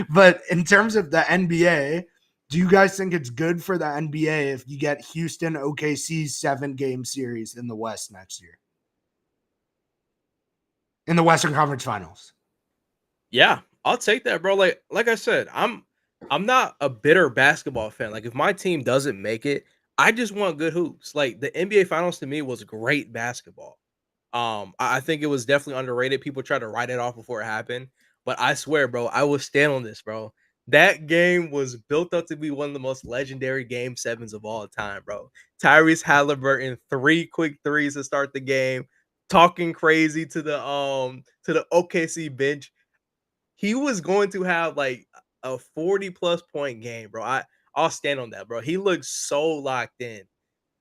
but in terms of the NBA, do you guys think it's good for the NBA if you get Houston OKC's 7-game series in the West next year? In the Western Conference Finals? Yeah, I'll take that, bro. Like I said, I'm not a bitter basketball fan. Like if my team doesn't make it, I just want good hoops. Like the NBA Finals to me was great basketball. I think it was definitely underrated. People try to write it off before it happened, but I swear, bro, I will stand on this, bro. That game was built up to be one of the most legendary game sevens of all time, bro. Tyrese Halliburton 3 quick threes to start the game, talking crazy to the OKC bench. He was going to have like a 40 plus point game, bro. I'll stand on that, bro. He looks so locked in.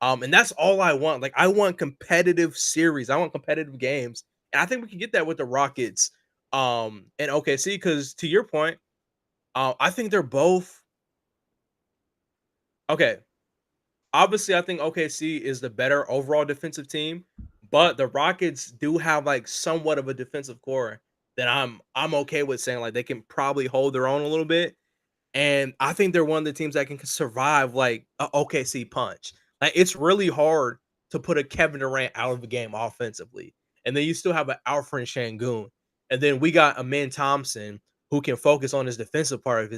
And that's all I want. Like I want competitive series. I want competitive games. And I think we can get that with the Rockets and OKC cuz to your point, I think they're both okay. Obviously, I think OKC is the better overall defensive team, but the Rockets do have like somewhat of a defensive core that I'm okay with saying like they can probably hold their own a little bit. And I think they're one of the teams that can survive like a OKC punch. Like it's really hard to put a Kevin Durant out of the game offensively. And then you still have an Alfred Şengün. And then we got Amin Thompson who can focus on his defensive part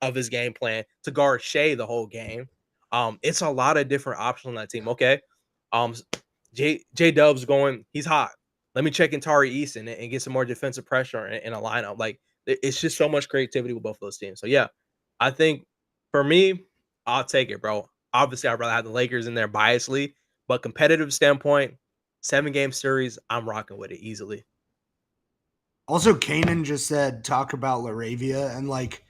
of his game plan to guard Shea the whole game. It's a lot of different options on that team. Okay. Um J Dub's going, he's hot. Let me check in Tari Eason and get some more defensive pressure in a lineup. Like it's just so much creativity with both of those teams. So yeah, I think For me, I'll take it, bro. Obviously, I'd rather have the Lakers in there biasly, but competitive standpoint, 7-game series, I'm rocking with it easily. Also, Kanan just said talk about Laravia, and like,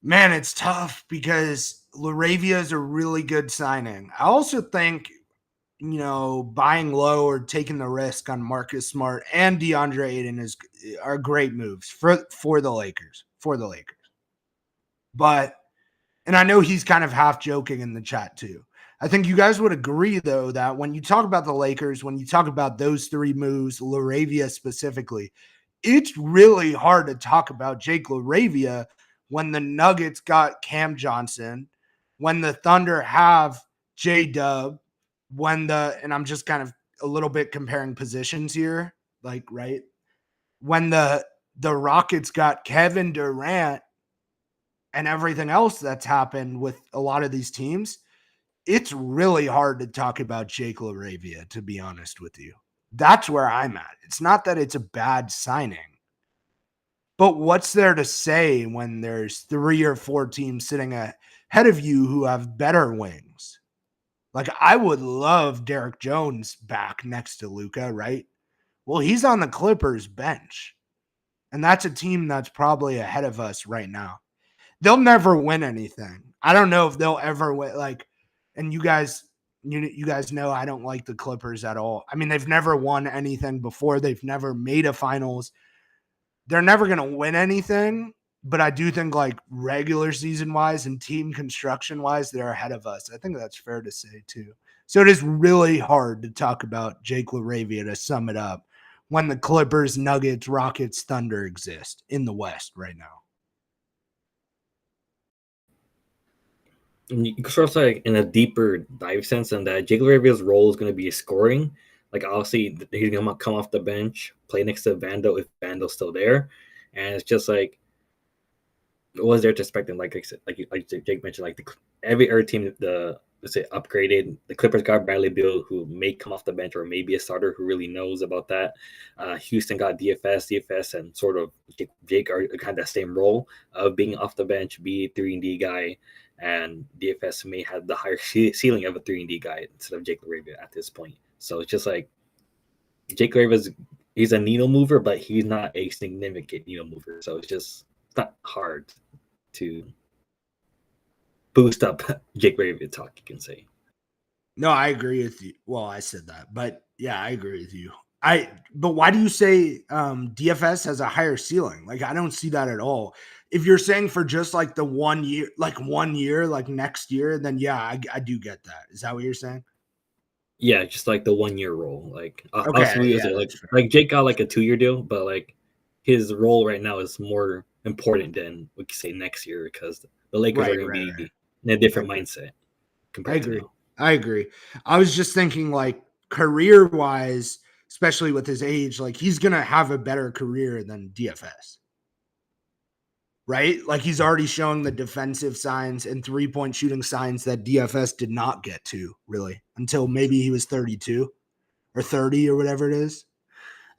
man, it's tough because Laravia is a really good signing. I also think, buying low or taking the risk on Marcus Smart and DeAndre Ayton are great moves for the Lakers. For the Lakers. But, and I know he's kind of half joking in the chat too. I think you guys would agree, though, that when you talk about the Lakers, when you talk about those three moves, Laravia specifically, it's really hard to talk about Jake Laravia when the Nuggets got Cam Johnson, when the Thunder have J-Dub, and I'm just kind of a little bit comparing positions here, like, right? When the Rockets got Kevin Durant and everything else that's happened with a lot of these teams, it's really hard to talk about Jake LaRavia, to be honest with you. That's where I'm at. It's not that it's a bad signing, but what's there to say when there's 3 or 4 teams sitting ahead of you who have better wings? Like, I would love Derek Jones back next to Luka, right? Well, he's on the Clippers bench, and that's a team that's probably ahead of us right now. They'll never win anything. I don't know if they'll ever win. Like, and you guys know I don't like the Clippers at all. I mean, they've never won anything before. They've never made a finals. They're never going to win anything. But I do think, like, regular season wise and team construction wise, they're ahead of us. I think that's fair to say too. So it is really hard to talk about Jake LaRavia, to sum it up, when the Clippers, Nuggets, Rockets, Thunder exist in the West right now. You can sort of say, in a deeper dive sense, and that Jake Laravia's role is going to be scoring. Like, obviously, he's going to come off the bench, play next to Vando if Vando's still there, and it's just like, what was there to expect him? Like Jake mentioned, like every other team, let's say upgraded. The Clippers got Bradley Beal, who may come off the bench or maybe a starter who really knows about that. Houston got DFS, and sort of Jake are kind of that same role of being off the bench, be a 3-and-D guy, and DFS may have the higher ceiling of a 3-and-D guy instead of Jake LaRavia at this point. So it's just like Jake LaRavia he's a needle mover, but he's not a significant needle mover. So it's not hard to boost up Jake LaRavia talk, you can say. No, I agree with you. Well, I said that, but yeah, I agree with you. But why do you say DFS has a higher ceiling? Like, I don't see that at all. If you're saying for just like the 1 year, like next year, then yeah, I do get that. Is that what you're saying? Yeah, just like the 1-year role. Like, Okay, yeah, like Jake got like a 2-year deal, but like his role right now is more important than we could say next year, because the Lakers are going to be in a different mindset compared to now. I agree. I was just thinking, like, career wise, especially with his age, like he's going to have a better career than DFS. Right? Like, he's already showing the defensive signs and 3-point shooting signs that DFS did not get to, really, until maybe he was 32 or 30 or whatever it is.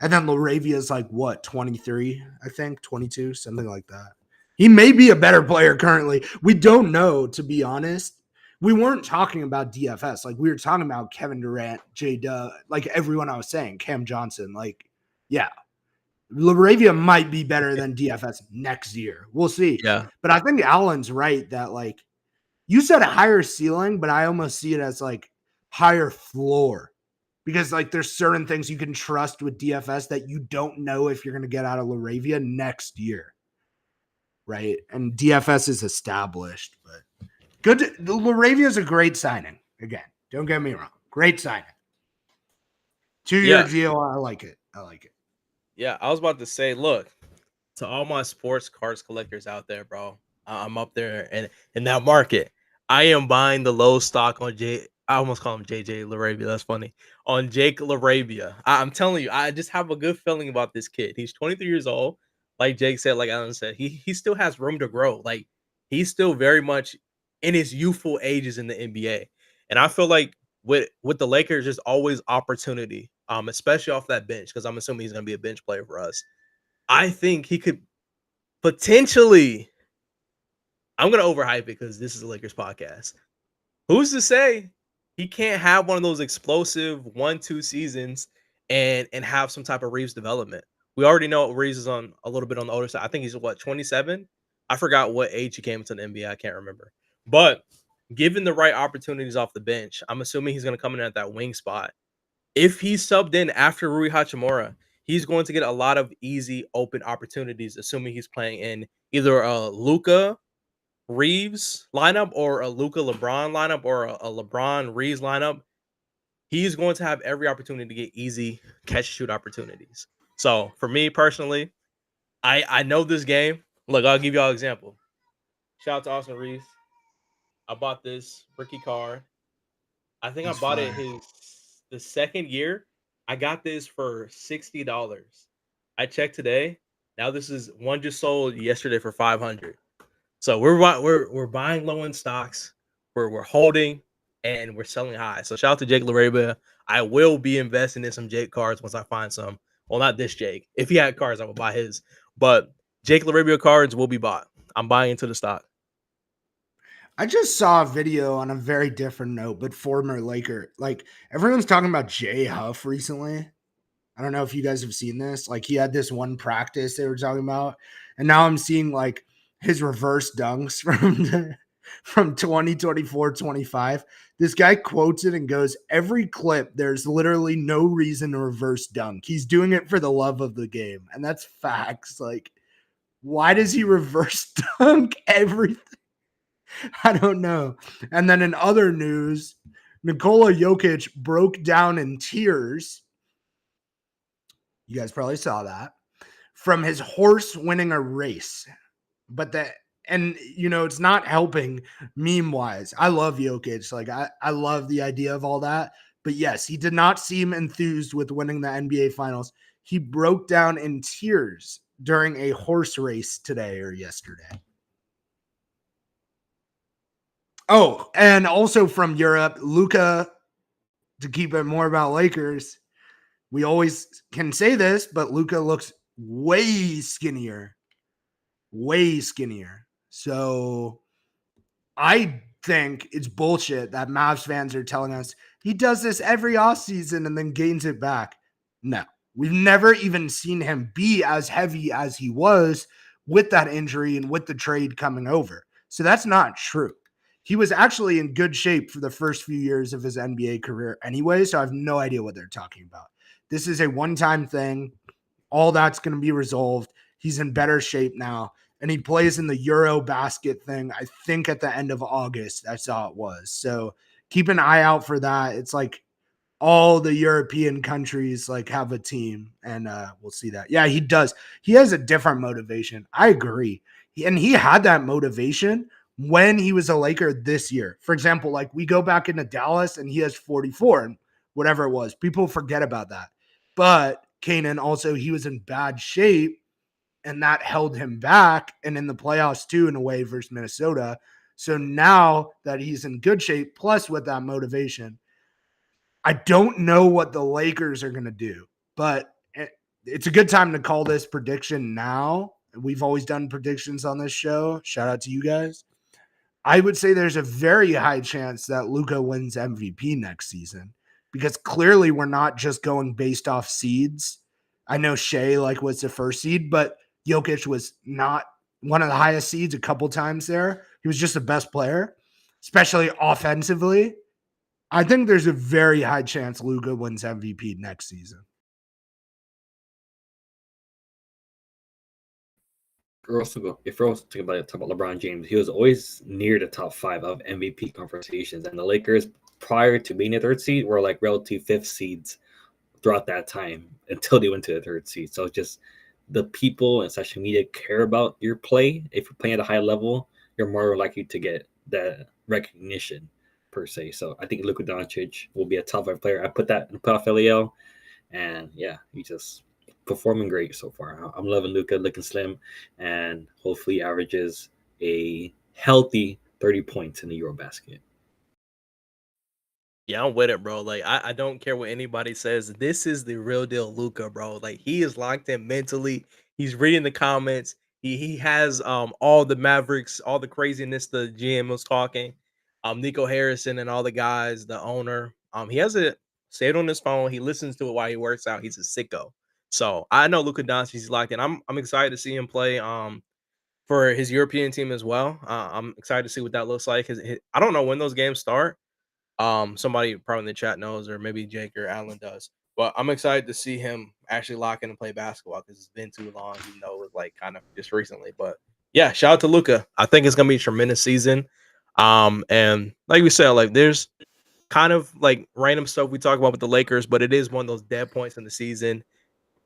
And then LaRavia is like, what, 23, I think, 22, something like that. He may be a better player currently. We don't know, to be honest. We weren't talking about DFS. Like, we were talking about Kevin Durant, J-Dub, like everyone I was saying, Cam Johnson. Like, yeah, LaRavia might be better than DFS next year. We'll see. Yeah. But I think Allan's right that, like, you said a higher ceiling, but I almost see it as like higher floor, because like there's certain things you can trust with DFS that you don't know if you're going to get out of LaRavia next year. Right. And DFS is established, but good. LaRavia is a great signing. Again, don't get me wrong. Great signing. 2-year deal. I like it. Yeah, I was about to say, look, to all my sports cards collectors out there, bro, I'm up there and in that market. I am buying the low stock on I almost call him JJ LaRavia. That's funny. On Jake LaRavia. I'm telling you, I just have a good feeling about this kid. He's 23 years old. Like Jake said, like Allan said, he still has room to grow. Like, he's still very much in his youthful ages in the NBA. And I feel like with the Lakers, there's always opportunity, especially off that bench, because I'm assuming he's going to be a bench player for us. I think he could potentially I'm gonna overhype it because this is a Lakers podcast. Who's to say he can't have one of those explosive 1-2 seasons and have some type of Reeves development? We already know Reeves is on a little bit on the older side. I think he's what, 27? I forgot what age he came into the NBA. I can't remember. But given the right opportunities off the bench, I'm assuming he's going to come in at that wing spot. If he's subbed in after Rui Hachimura, he's going to get a lot of easy open opportunities, assuming he's playing in either a Luka Reeves lineup or a Luka LeBron lineup or a LeBron Reeves lineup. He's going to have every opportunity to get easy catch shoot opportunities. So for me personally, I know this game. Look, I'll give y'all an example. Shout out to Austin Reeves. I bought this rookie card. I think That's I bought it fire. the second year. I got this for $60. I checked today. Now this is one just sold yesterday for $500. So we're buying low in stocks. We're holding and we're selling high. So shout out to Jake LaRabia. I will be investing in some Jake cards once I find some. Well, not this Jake. If he had cards, I would buy his. But Jake LaRabia cards will be bought. I'm buying into the stock. I just saw a video on a very different note, but former Laker. Like everyone's talking about Jay Huff recently. I don't know if you guys have seen this. Like he had this one practice they were talking about, and now I'm seeing like his reverse dunks from 2024-25. This guy quotes it and goes, "Every clip, there's literally no reason to reverse dunk. He's doing it for the love of the game." And that's facts. Like, why does he reverse dunk everything? I don't know. And then in other news, Nikola Jokic broke down in tears. You guys probably saw that from his horse winning a race. But that, and you know, it's not helping meme wise. I love Jokic. Like, I love the idea of all that. But yes, he did not seem enthused with winning the NBA finals. He broke down in tears during a horse race today or yesterday. Oh, and also from Europe, Luka, to keep it more about Lakers, we always can say this, but Luka looks way skinnier. Way skinnier. So I think it's bullshit that Mavs fans are telling us he does this every offseason and then gains it back. No, we've never even seen him be as heavy as he was with that injury and with the trade coming over. So that's not true. He was actually in good shape for the first few years of his NBA career anyway, so I have no idea what they're talking about. This is a one-time thing. All that's going to be resolved. He's in better shape now, and he plays in the Euro basket thing, I think at the end of August. That's how it was. So keep an eye out for that. It's like all the European countries like have a team, and we'll see that. Yeah, he does. He has a different motivation. I agree. And he had that motivation when he was a Laker this year. For example, like we go back into Dallas and he has 44 and whatever it was. People forget about that. But Kaden also, he was in bad shape and that held him back. And in the playoffs too, in a way versus Minnesota. So now that he's in good shape, plus with that motivation, I don't know what the Lakers are going to do, but it's a good time to call this prediction now. We've always done predictions on this show. Shout out to you guys. I would say there's a very high chance that Luka wins MVP next season because clearly we're not just going based off seeds. I know Shea was the first seed, but Jokic was not one of the highest seeds a couple times there. He was just the best player, especially offensively. I think there's a very high chance Luka wins MVP next season. If we're also talking about LeBron James, he was always near the top 5 of MVP conversations, and the Lakers, prior to being a third seed, were like relative fifth seeds throughout that time until they went to the third seed. So just the people and social media care about your play. If you're playing at a high level, you're more likely to get that recognition per se. So I think Luka Doncic will be a top 5 player. I put that in the playoff LEL, and yeah, he just performing great so far. I'm loving Luka, looking slim, and hopefully averages a healthy 30 points in the Eurobasket. Yeah, I'm with it, bro. Like, I don't care what anybody says. This is the real deal Luka, bro. Like, he is locked in mentally. He's reading the comments. He has all the Mavericks, all the craziness the GM was talking. Nico Harrison and all the guys, the owner. He has it saved on his phone. He listens to it while he works out. He's a sicko. So I know Luka Doncic is locked in. I'm excited to see him play for his European team as well. I'm excited to see what that looks like. I don't know when those games start. Somebody probably in the chat knows, or maybe Jake or Allan does. But I'm excited to see him actually lock in and play basketball because it's been too long, even though it was like kind of just recently. But yeah, shout out to Luka. I think it's gonna be a tremendous season. And like we said, like there's kind of like random stuff we talk about with the Lakers, but it is one of those dead points in the season.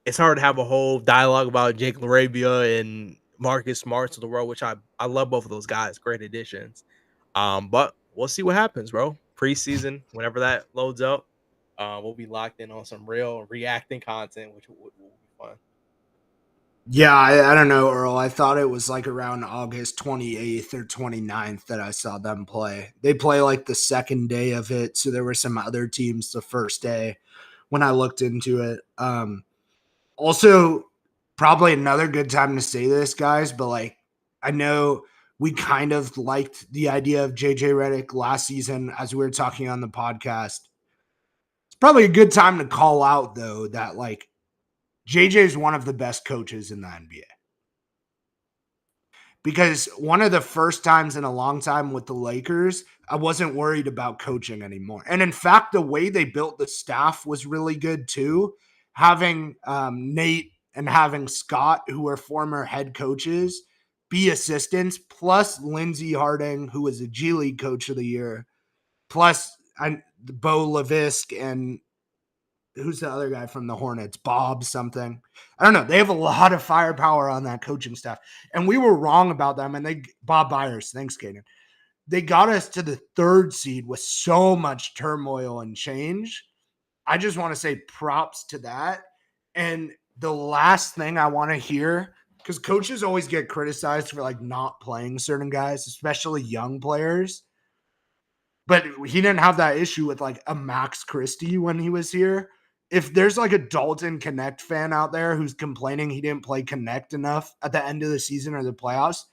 It's hard to have a whole dialogue about Jake LaRabia and Marcus Smarts of the world, which I love both of those guys, great additions. But we'll see what happens, bro. Preseason, whenever that loads up, we'll be locked in on some real reacting content, which will be fun. Yeah, I don't know, Earl. I thought it was like around August 28th or 29th that I saw them play. They play like the second day of it, so there were some other teams the first day when I looked into it. Also, probably another good time to say this, guys, but like I know we kind of liked the idea of JJ Redick last season as we were talking on the podcast. It's probably a good time to call out, though, that like JJ is one of the best coaches in the NBA. Because one of the first times in a long time with the Lakers, I wasn't worried about coaching anymore. And in fact, the way they built the staff was really good too. Having Nate and having Scott, who were former head coaches, be assistants, plus Lindsey Harding, who was a G League Coach of the Year, plus Bo Levisk and who's the other guy from the Hornets? Bob something. I don't know. They have a lot of firepower on that coaching staff. And we were wrong about them. And Bob Byers, thanks, Kaden. They got us to the 3rd seed with so much turmoil and change. I just want to say props to that. And the last thing I want to hear, because coaches always get criticized for like not playing certain guys, especially young players. But he didn't have that issue with like a Max Christie when he was here. If there's like a Dalton Connect fan out there who's complaining he didn't play Connect enough at the end of the season or the playoffs,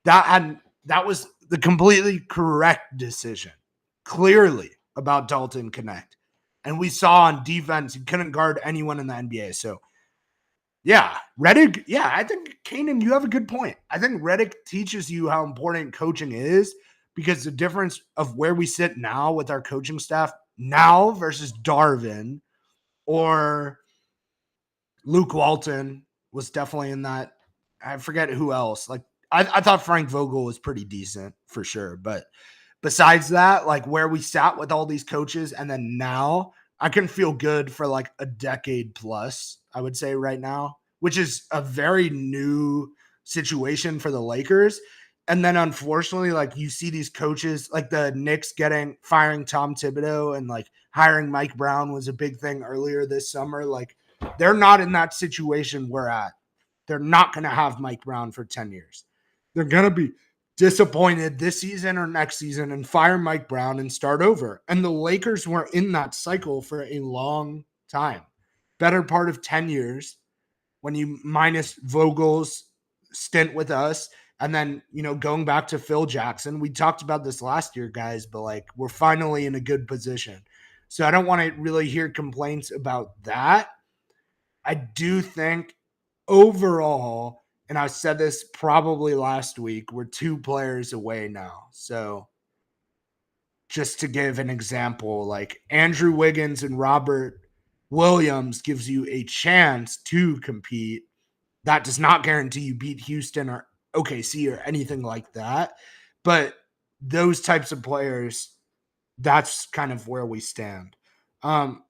that was the completely correct decision, clearly, about Dalton Connect. And we saw on defense, he couldn't guard anyone in the NBA. So, yeah, Redick, yeah, I think, Kaden, you have a good point. I think Redick teaches you how important coaching is because the difference of where we sit now with our coaching staff now versus Darvin or Luke Walton was definitely in that. I forget who else. Like I thought Frank Vogel was pretty decent for sure. But besides that, like where we sat with all these coaches and then now I can feel good for like a decade plus, I would say right now, which is a very new situation for the Lakers. And then unfortunately, like you see these coaches like the Knicks firing Tom Thibodeau and like hiring Mike Brown was a big thing earlier this summer. Like they're not in that situation we're at. They're not going to have Mike Brown for 10 years. They're going to be disappointed this season or next season and fire Mike Brown and start over. And the Lakers were in that cycle for a long time. Better part of 10 years when you minus Vogel's stint with us. And then, going back to Phil Jackson, we talked about this last year, guys, but like we're finally in a good position. So I don't want to really hear complaints about that. I do think overall, and I said this probably last week, we're 2 players away now. So just to give an example, like Andrew Wiggins and Robert Williams gives you a chance to compete. That does not guarantee you beat Houston or OKC or anything like that. But those types of players, that's kind of where we stand. And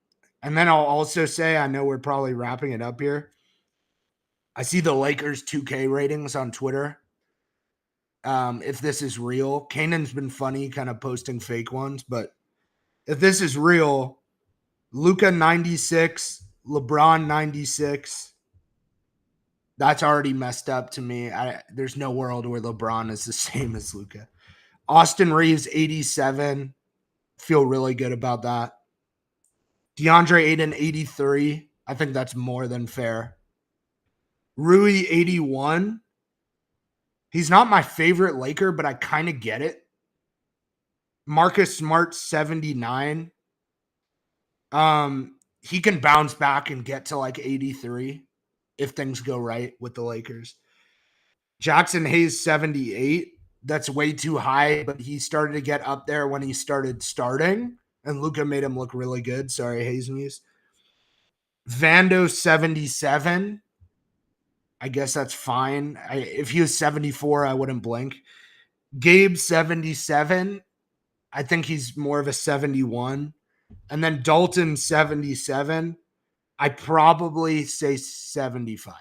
then I'll also say, I know we're probably wrapping it up here. I see the Lakers 2K ratings on Twitter. If this is real, Kanan's been funny kind of posting fake ones, but if this is real, Luka 96, LeBron 96, that's already messed up to me. There's no world where LeBron is the same as Luka. Austin Reeves 87, feel really good about that. DeAndre Ayton 83, I think that's more than fair. Rui 81, He's not my favorite Laker, but I kind of get it. Marcus Smart, 79. He can bounce back and get to like 83 if things go right with the Lakers. Jackson Hayes, 78. That's way too high, but he started to get up there when he started starting, and Luka made him look really good. Sorry, Hayes Muse. Vando, 77. I guess that's fine. If he was 74, I wouldn't blink. Gabe, 77. I think he's more of a 71. And then Dalton, 77. I probably say 75.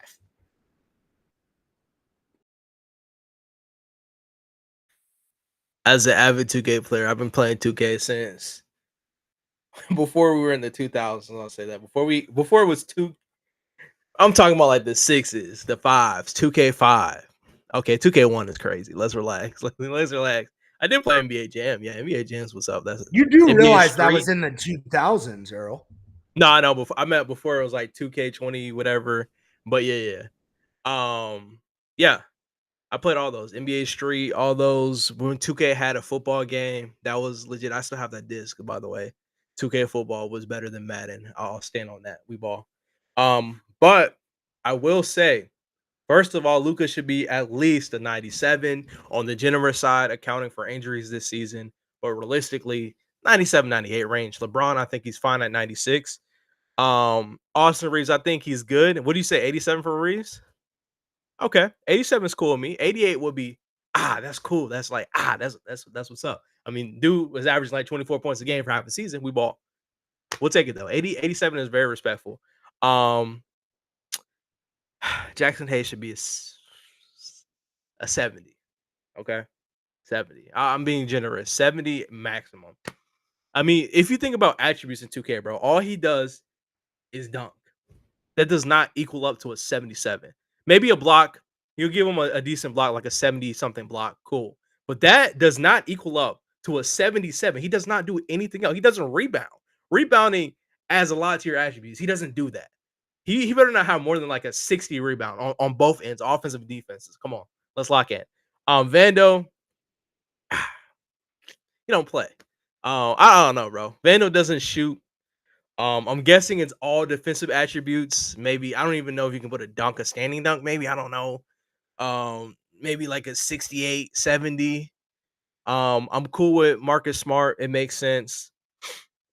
As an avid 2K player, I've been playing 2K since before we were in the 2000s. I'll say that before it was I'm talking about like the 6s, the 5s, 2K5. Okay, 2K1 is crazy. Let's relax. Let's relax. I did play NBA Jam. Yeah, NBA Jam's what's up. That's You do NBA realize Street. that was in the 2000s, Earl. No, I know. I meant before it was like 2K20, whatever. But yeah. Yeah. I played all those. NBA Street, all those. When 2K had a football game, that was legit. I still have that disc, by the way. 2K football was better than Madden. I'll stand on that. We ball. But I will say, first of all, Luka should be at least a 97 on the generous side, accounting for injuries this season. But realistically, 97, 98 range. LeBron, I think he's fine at 96. Austin Reeves, I think he's good. What do you say, 87 for Reeves? Okay, 87 is cool with me. 88 would be that's cool. That's like that's what's up. I mean, dude was averaging like 24 points a game for half the season. We ball. We'll take it though. 87 is very respectful. Jackson Hayes should be a 70. Okay, 70. I'm being generous. 70 maximum. I mean, if you think about attributes in 2K, bro, all he does is dunk. That does not equal up to a 77. Maybe a block. You'll give him a decent block, like a 70-something block. Cool. But that does not equal up to a 77. He does not do anything else. He doesn't rebound. Rebounding adds a lot to your attributes. He doesn't do that. He better not have more than like a 60 rebound on both ends, offensive and defenses. Come on. Let's lock in. Vando, he don't play. I don't know, bro. Vando doesn't shoot. I'm guessing it's all defensive attributes. Maybe I don't even know if you can put a standing dunk. Maybe I don't know. Maybe like a 68, 70. I'm cool with Marcus Smart. It makes sense.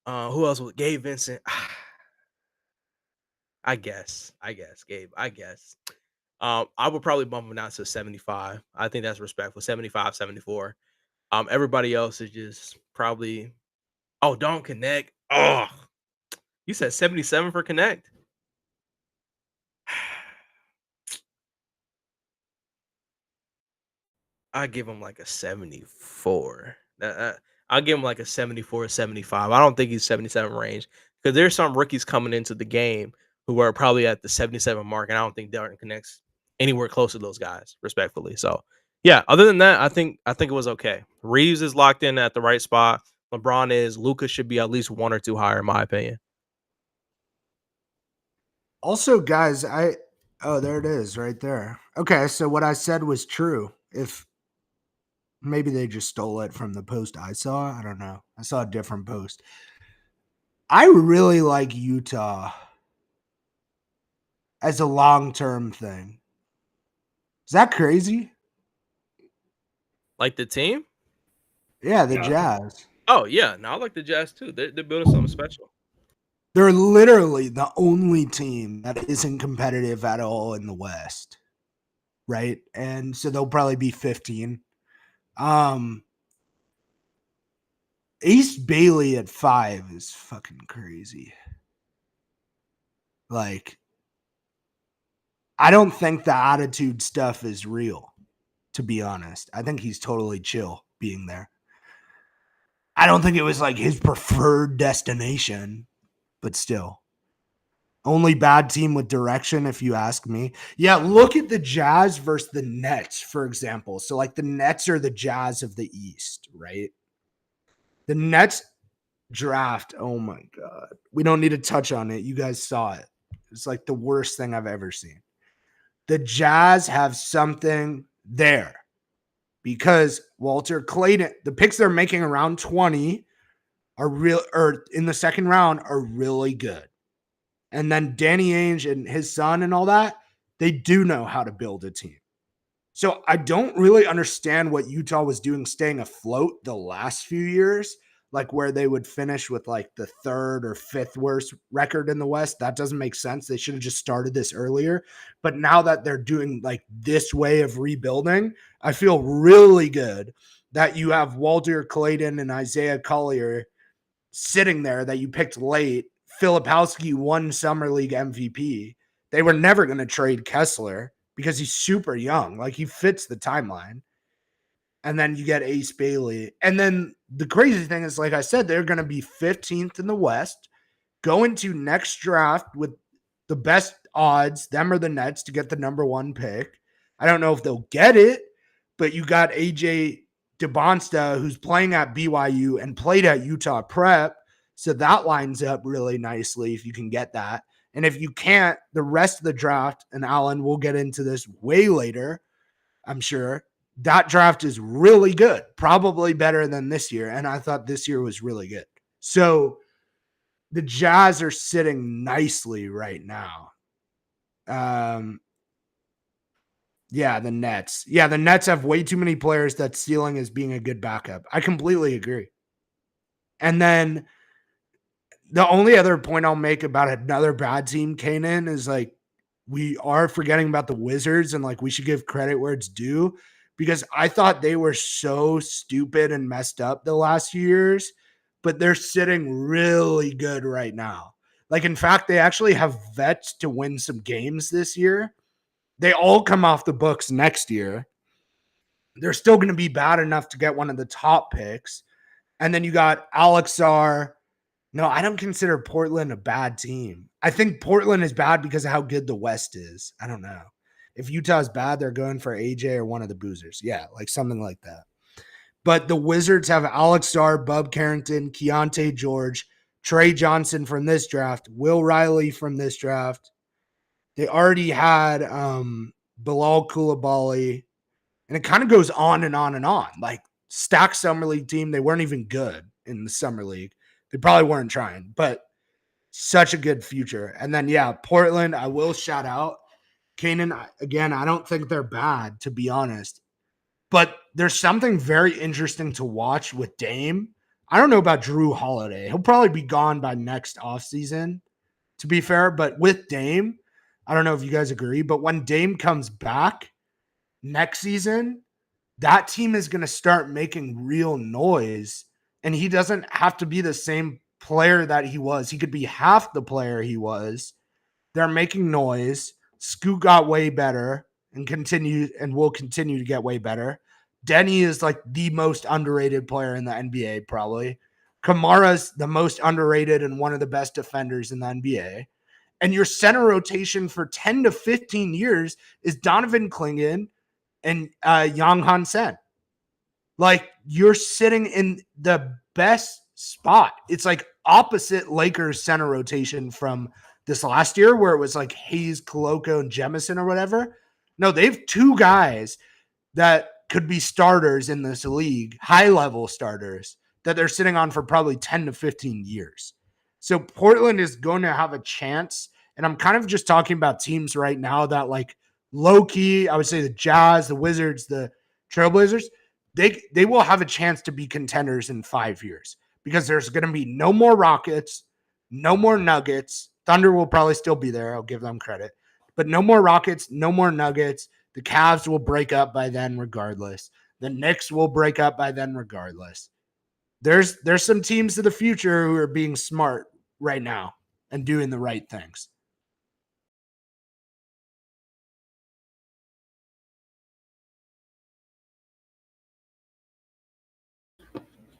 Who else was Gabe Vincent? I guess Gabe. I guess. I would probably bump him down to 75. I think that's respectful. 75, 74. Everybody else is just probably. Oh, don't connect. Oh. You said 77 for Connect? I give him like a 74. I'll give him like a 74 or 75. I don't think he's 77 range because there's some rookies coming into the game who are probably at the 77 mark, and I don't think Darren connects anywhere close to those guys, respectfully. So, yeah, other than that, I think it was okay. Reeves is locked in at the right spot. LeBron is. Luka should be at least 1 or 2 higher, in my opinion. Also, guys, there it is right there. Okay, so what I said was true. If maybe they just stole it from the post I saw, I don't know. I saw a different post. I really like Utah as a long-term thing. Is that crazy? Like the team? Yeah, the Jazz. Oh, yeah. No, I like the Jazz, too. They're building something special. They're literally the only team that isn't competitive at all in the West, right? And so they'll probably be 15. Ace Bailey at 5 is fucking crazy. Like, I don't think the attitude stuff is real, to be honest. I think he's totally chill being there. I don't think it was like his preferred destination, but still. Only bad team with direction, if you ask me. Yeah, look at the Jazz versus the Nets, for example. So, like, the Nets are the Jazz of the East, right? The Nets draft, oh my God. We don't need to touch on it. You guys saw it. It's like the worst thing I've ever seen. The Jazz have something there. because Walter Clayton, the picks they're making around 20 are real, or in the second round are really good. And then Danny Ainge and his son and all that, they do know how to build a team. So I don't really understand what Utah was doing staying afloat the last few years, like where they would finish with like the third or fifth worst record in the West. That doesn't make sense. They should have just started this earlier. But now that they're doing like this way of rebuilding, I feel really good that you have Walter Clayton and Isaiah Collier sitting there that you picked late. Filipowski won Summer League MVP. They were never going to trade Kessler because he's super young. Like, he fits the timeline. And then you get Ace Bailey. And then the crazy thing is, like I said, they're going to be 15th in the West, go into next draft with the best odds, them or the Nets, to get the number 1 pick. I don't know if they'll get it, but you got AJ DeBonsta, who's playing at BYU and played at Utah Prep. So that lines up really nicely if you can get that. And if you can't, the rest of the draft, and Allan, we'll get into this way later, I'm sure, that draft is really good, probably better than this year. And I thought this year was really good. So the Jazz are sitting nicely right now. Yeah, the Nets. Yeah, the Nets have way too many players that ceiling is being a good backup. I completely agree. And then the only other point I'll make about another bad team, Kaden, is like we are forgetting about the Wizards, and like we should give credit where it's due, because I thought they were so stupid and messed up the last few years, but they're sitting really good right now. Like, in fact, they actually have vets to win some games this year. They all come off the books next year. They're still going to be bad enough to get one of the top picks. And then you got Alexar. No, I don't consider Portland a bad team. I think Portland is bad because of how good the West is. I don't know. If Utah's bad, they're going for AJ or one of the boozers. Yeah, like something like that. But the Wizards have Alexar, Bub Carrington, Keontae George, Trey Johnson from this draft, Will Riley from this draft. They already had Bilal Coulibaly, and it kind of goes on and on and on. Like, stacked Summer League team. They weren't even good in the Summer League. They probably weren't trying, but such a good future. And then, yeah, Portland, I will shout out. Kaden, again, I don't think they're bad, to be honest. But there's something very interesting to watch with Dame. I don't know about Drew Holiday. He'll probably be gone by next offseason, to be fair. But with Dame, I don't know if you guys agree, but when Dame comes back next season, that team is going to start making real noise. And he doesn't have to be the same player that he was. He could be half the player he was. They're making noise. Scoot got way better and will continue to get way better. Denny is like the most underrated player in the NBA, probably. Kamara's the most underrated and one of the best defenders in the NBA. And your center rotation for 10 to 15 years is Donovan Clingan and Yang Han Sen. Like, you're sitting in the best spot. It's like opposite Lakers center rotation from this last year where it was like Hayes, Koloko, and Jemison or whatever. No, they have 2 guys that could be starters in this league, high-level starters, that they're sitting on for probably 10 to 15 years. So Portland is going to have a chance, and I'm kind of just talking about teams right now that, like, low-key, I would say the Jazz, the Wizards, the Trailblazers, they will have a chance to be contenders in 5 years because there's going to be no more Rockets, no more Nuggets. Thunder will probably still be there. I'll give them credit. But no more Rockets, no more Nuggets. The Cavs will break up by then regardless. The Knicks will break up by then regardless. There's some teams of the future who are being smart right now and doing the right things.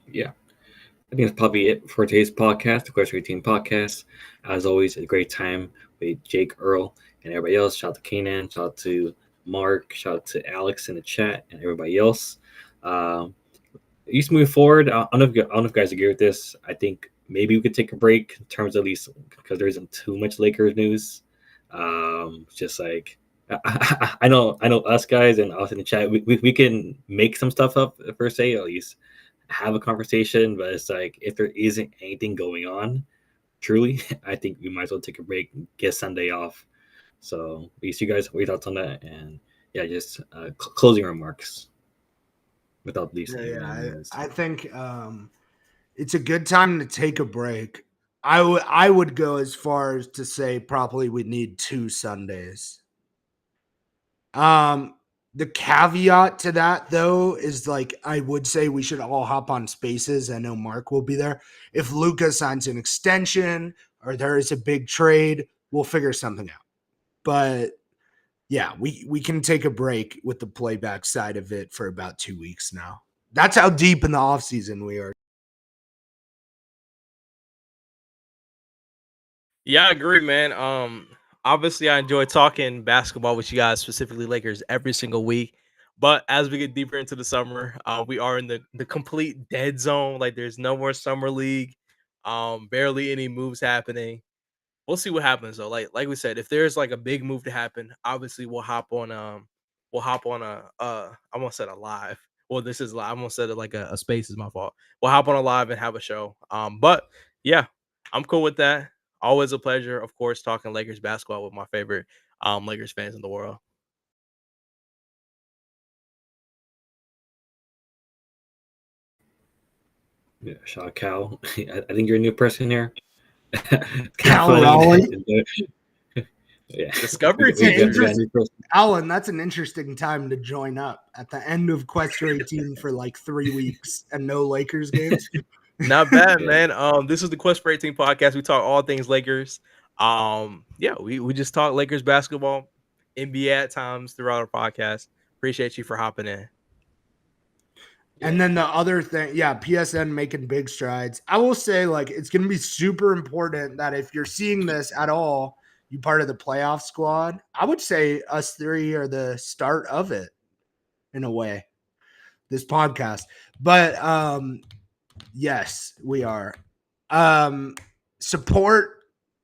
Yeah. I think that's probably it for today's podcast, the Question Team podcast. As always, a great time with Jake, Earl, and everybody else. Shout out to Kaden, shout out to Marc, shout out to Alex in the chat, and everybody else. Just moving forward, I don't know if you guys agree with this. I think maybe we could take a break in terms of at least because there isn't too much Lakers news. Just like I know us guys and us in the chat. We can make some stuff up per se, at least have a conversation. But it's like if there isn't anything going on, truly, I think we might as well take a break, and get Sunday off. So, at least you guys, what your thoughts on that? And yeah, just closing remarks without these. I think it's a good time to take a break. I would go as far as to say probably we need 2 Sundays. The caveat to that though is like I would say we should all hop on spaces. I know Marc will be there. If Luka signs an extension or there is a big trade, we'll figure something out. But yeah, we can take a break with the playback side of it for about 2 weeks now. That's how deep in the offseason we are. Yeah, I agree, man. Obviously, I enjoy talking basketball with you guys, specifically Lakers, every single week. But as we get deeper into the summer, we are in the complete dead zone. Like, there's no more summer league. Barely any moves happening. We'll see what happens though. Like we said, if there's like a big move to happen, obviously we'll hop on I almost said a live. Well, this is live. I almost said it like a space is my fault. We'll hop on a live and have a show. But yeah, I'm cool with that. Always a pleasure, of course, talking Lakers basketball with my favorite Lakers fans in the world. Yeah, Shaw Cal. I think you're a new person here. Cal Raleigh. Yeah. Discovery It's an team. interesting, Allan, that's an interesting time to join up at the end of Quest 18 for like 3 weeks and no Lakers games. Not bad, man. This is the Quest for 18 podcast. We talk all things Lakers. Yeah, we just talk Lakers basketball, NBA at times throughout our podcast. Appreciate you for hopping in. And then the other thing, yeah, PSN making big strides. I will say, like, it's going to be super important that if you're seeing this at all, you part of the playoff squad. I would say us three are the start of it in a way, this podcast. But yes, we are. Support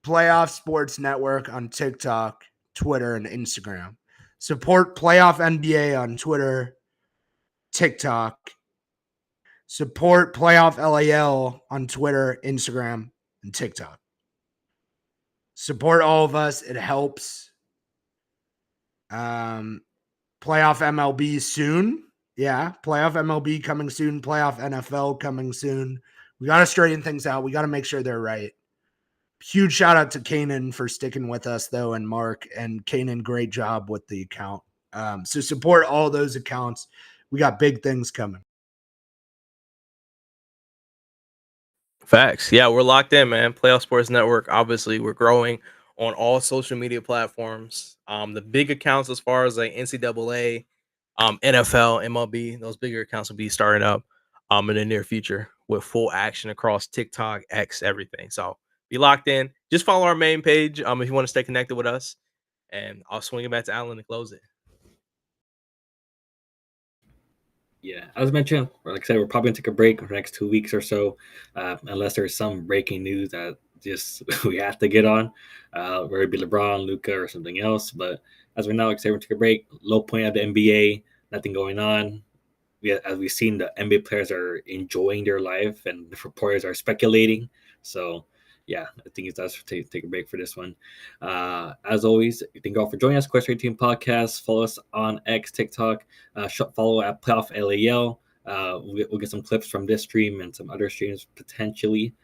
Playoff Sports Network on TikTok, Twitter, and Instagram. Support Playoff NBA on Twitter, TikTok. Support Playoff LAL on Twitter, Instagram, and TikTok. Support all of us. It helps. Playoff MLB soon. Yeah, playoff MLB coming soon. Playoff NFL coming soon. We got to straighten things out. We got to make sure they're right. Huge shout out to Kaden for sticking with us, though, and Marc. And Kaden, great job with the account. So support all those accounts. We got big things coming. Facts. Yeah, we're locked in, man. Playoff Sports Network. Obviously, we're growing on all social media platforms. The big accounts as far as like NCAA, NFL, MLB, those bigger accounts will be starting up in the near future with full action across TikTok, X, everything. So be locked in. Just follow our main page if you want to stay connected with us. And I'll swing it back to Allan to close it. Yeah, as mentioned, like I said, we're probably gonna take a break for the next 2 weeks or so, unless there's some breaking news that just we have to get on, whether it be LeBron, Luka, or something else. But as we're now, like I said, we're take a break. Low point of the NBA, nothing going on. As we've seen, the NBA players are enjoying their life, and the reporters are speculating. So, yeah, I think it's us to take a break for this one. As always, thank you all for joining us. Quest 18 Podcast. Follow us on X, TikTok. Follow at Playoff LAL. We'll get some clips from this stream and some other streams potentially.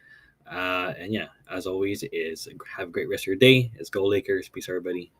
And yeah, as always, is have a great rest of your day. Let's go Lakers. Peace, everybody.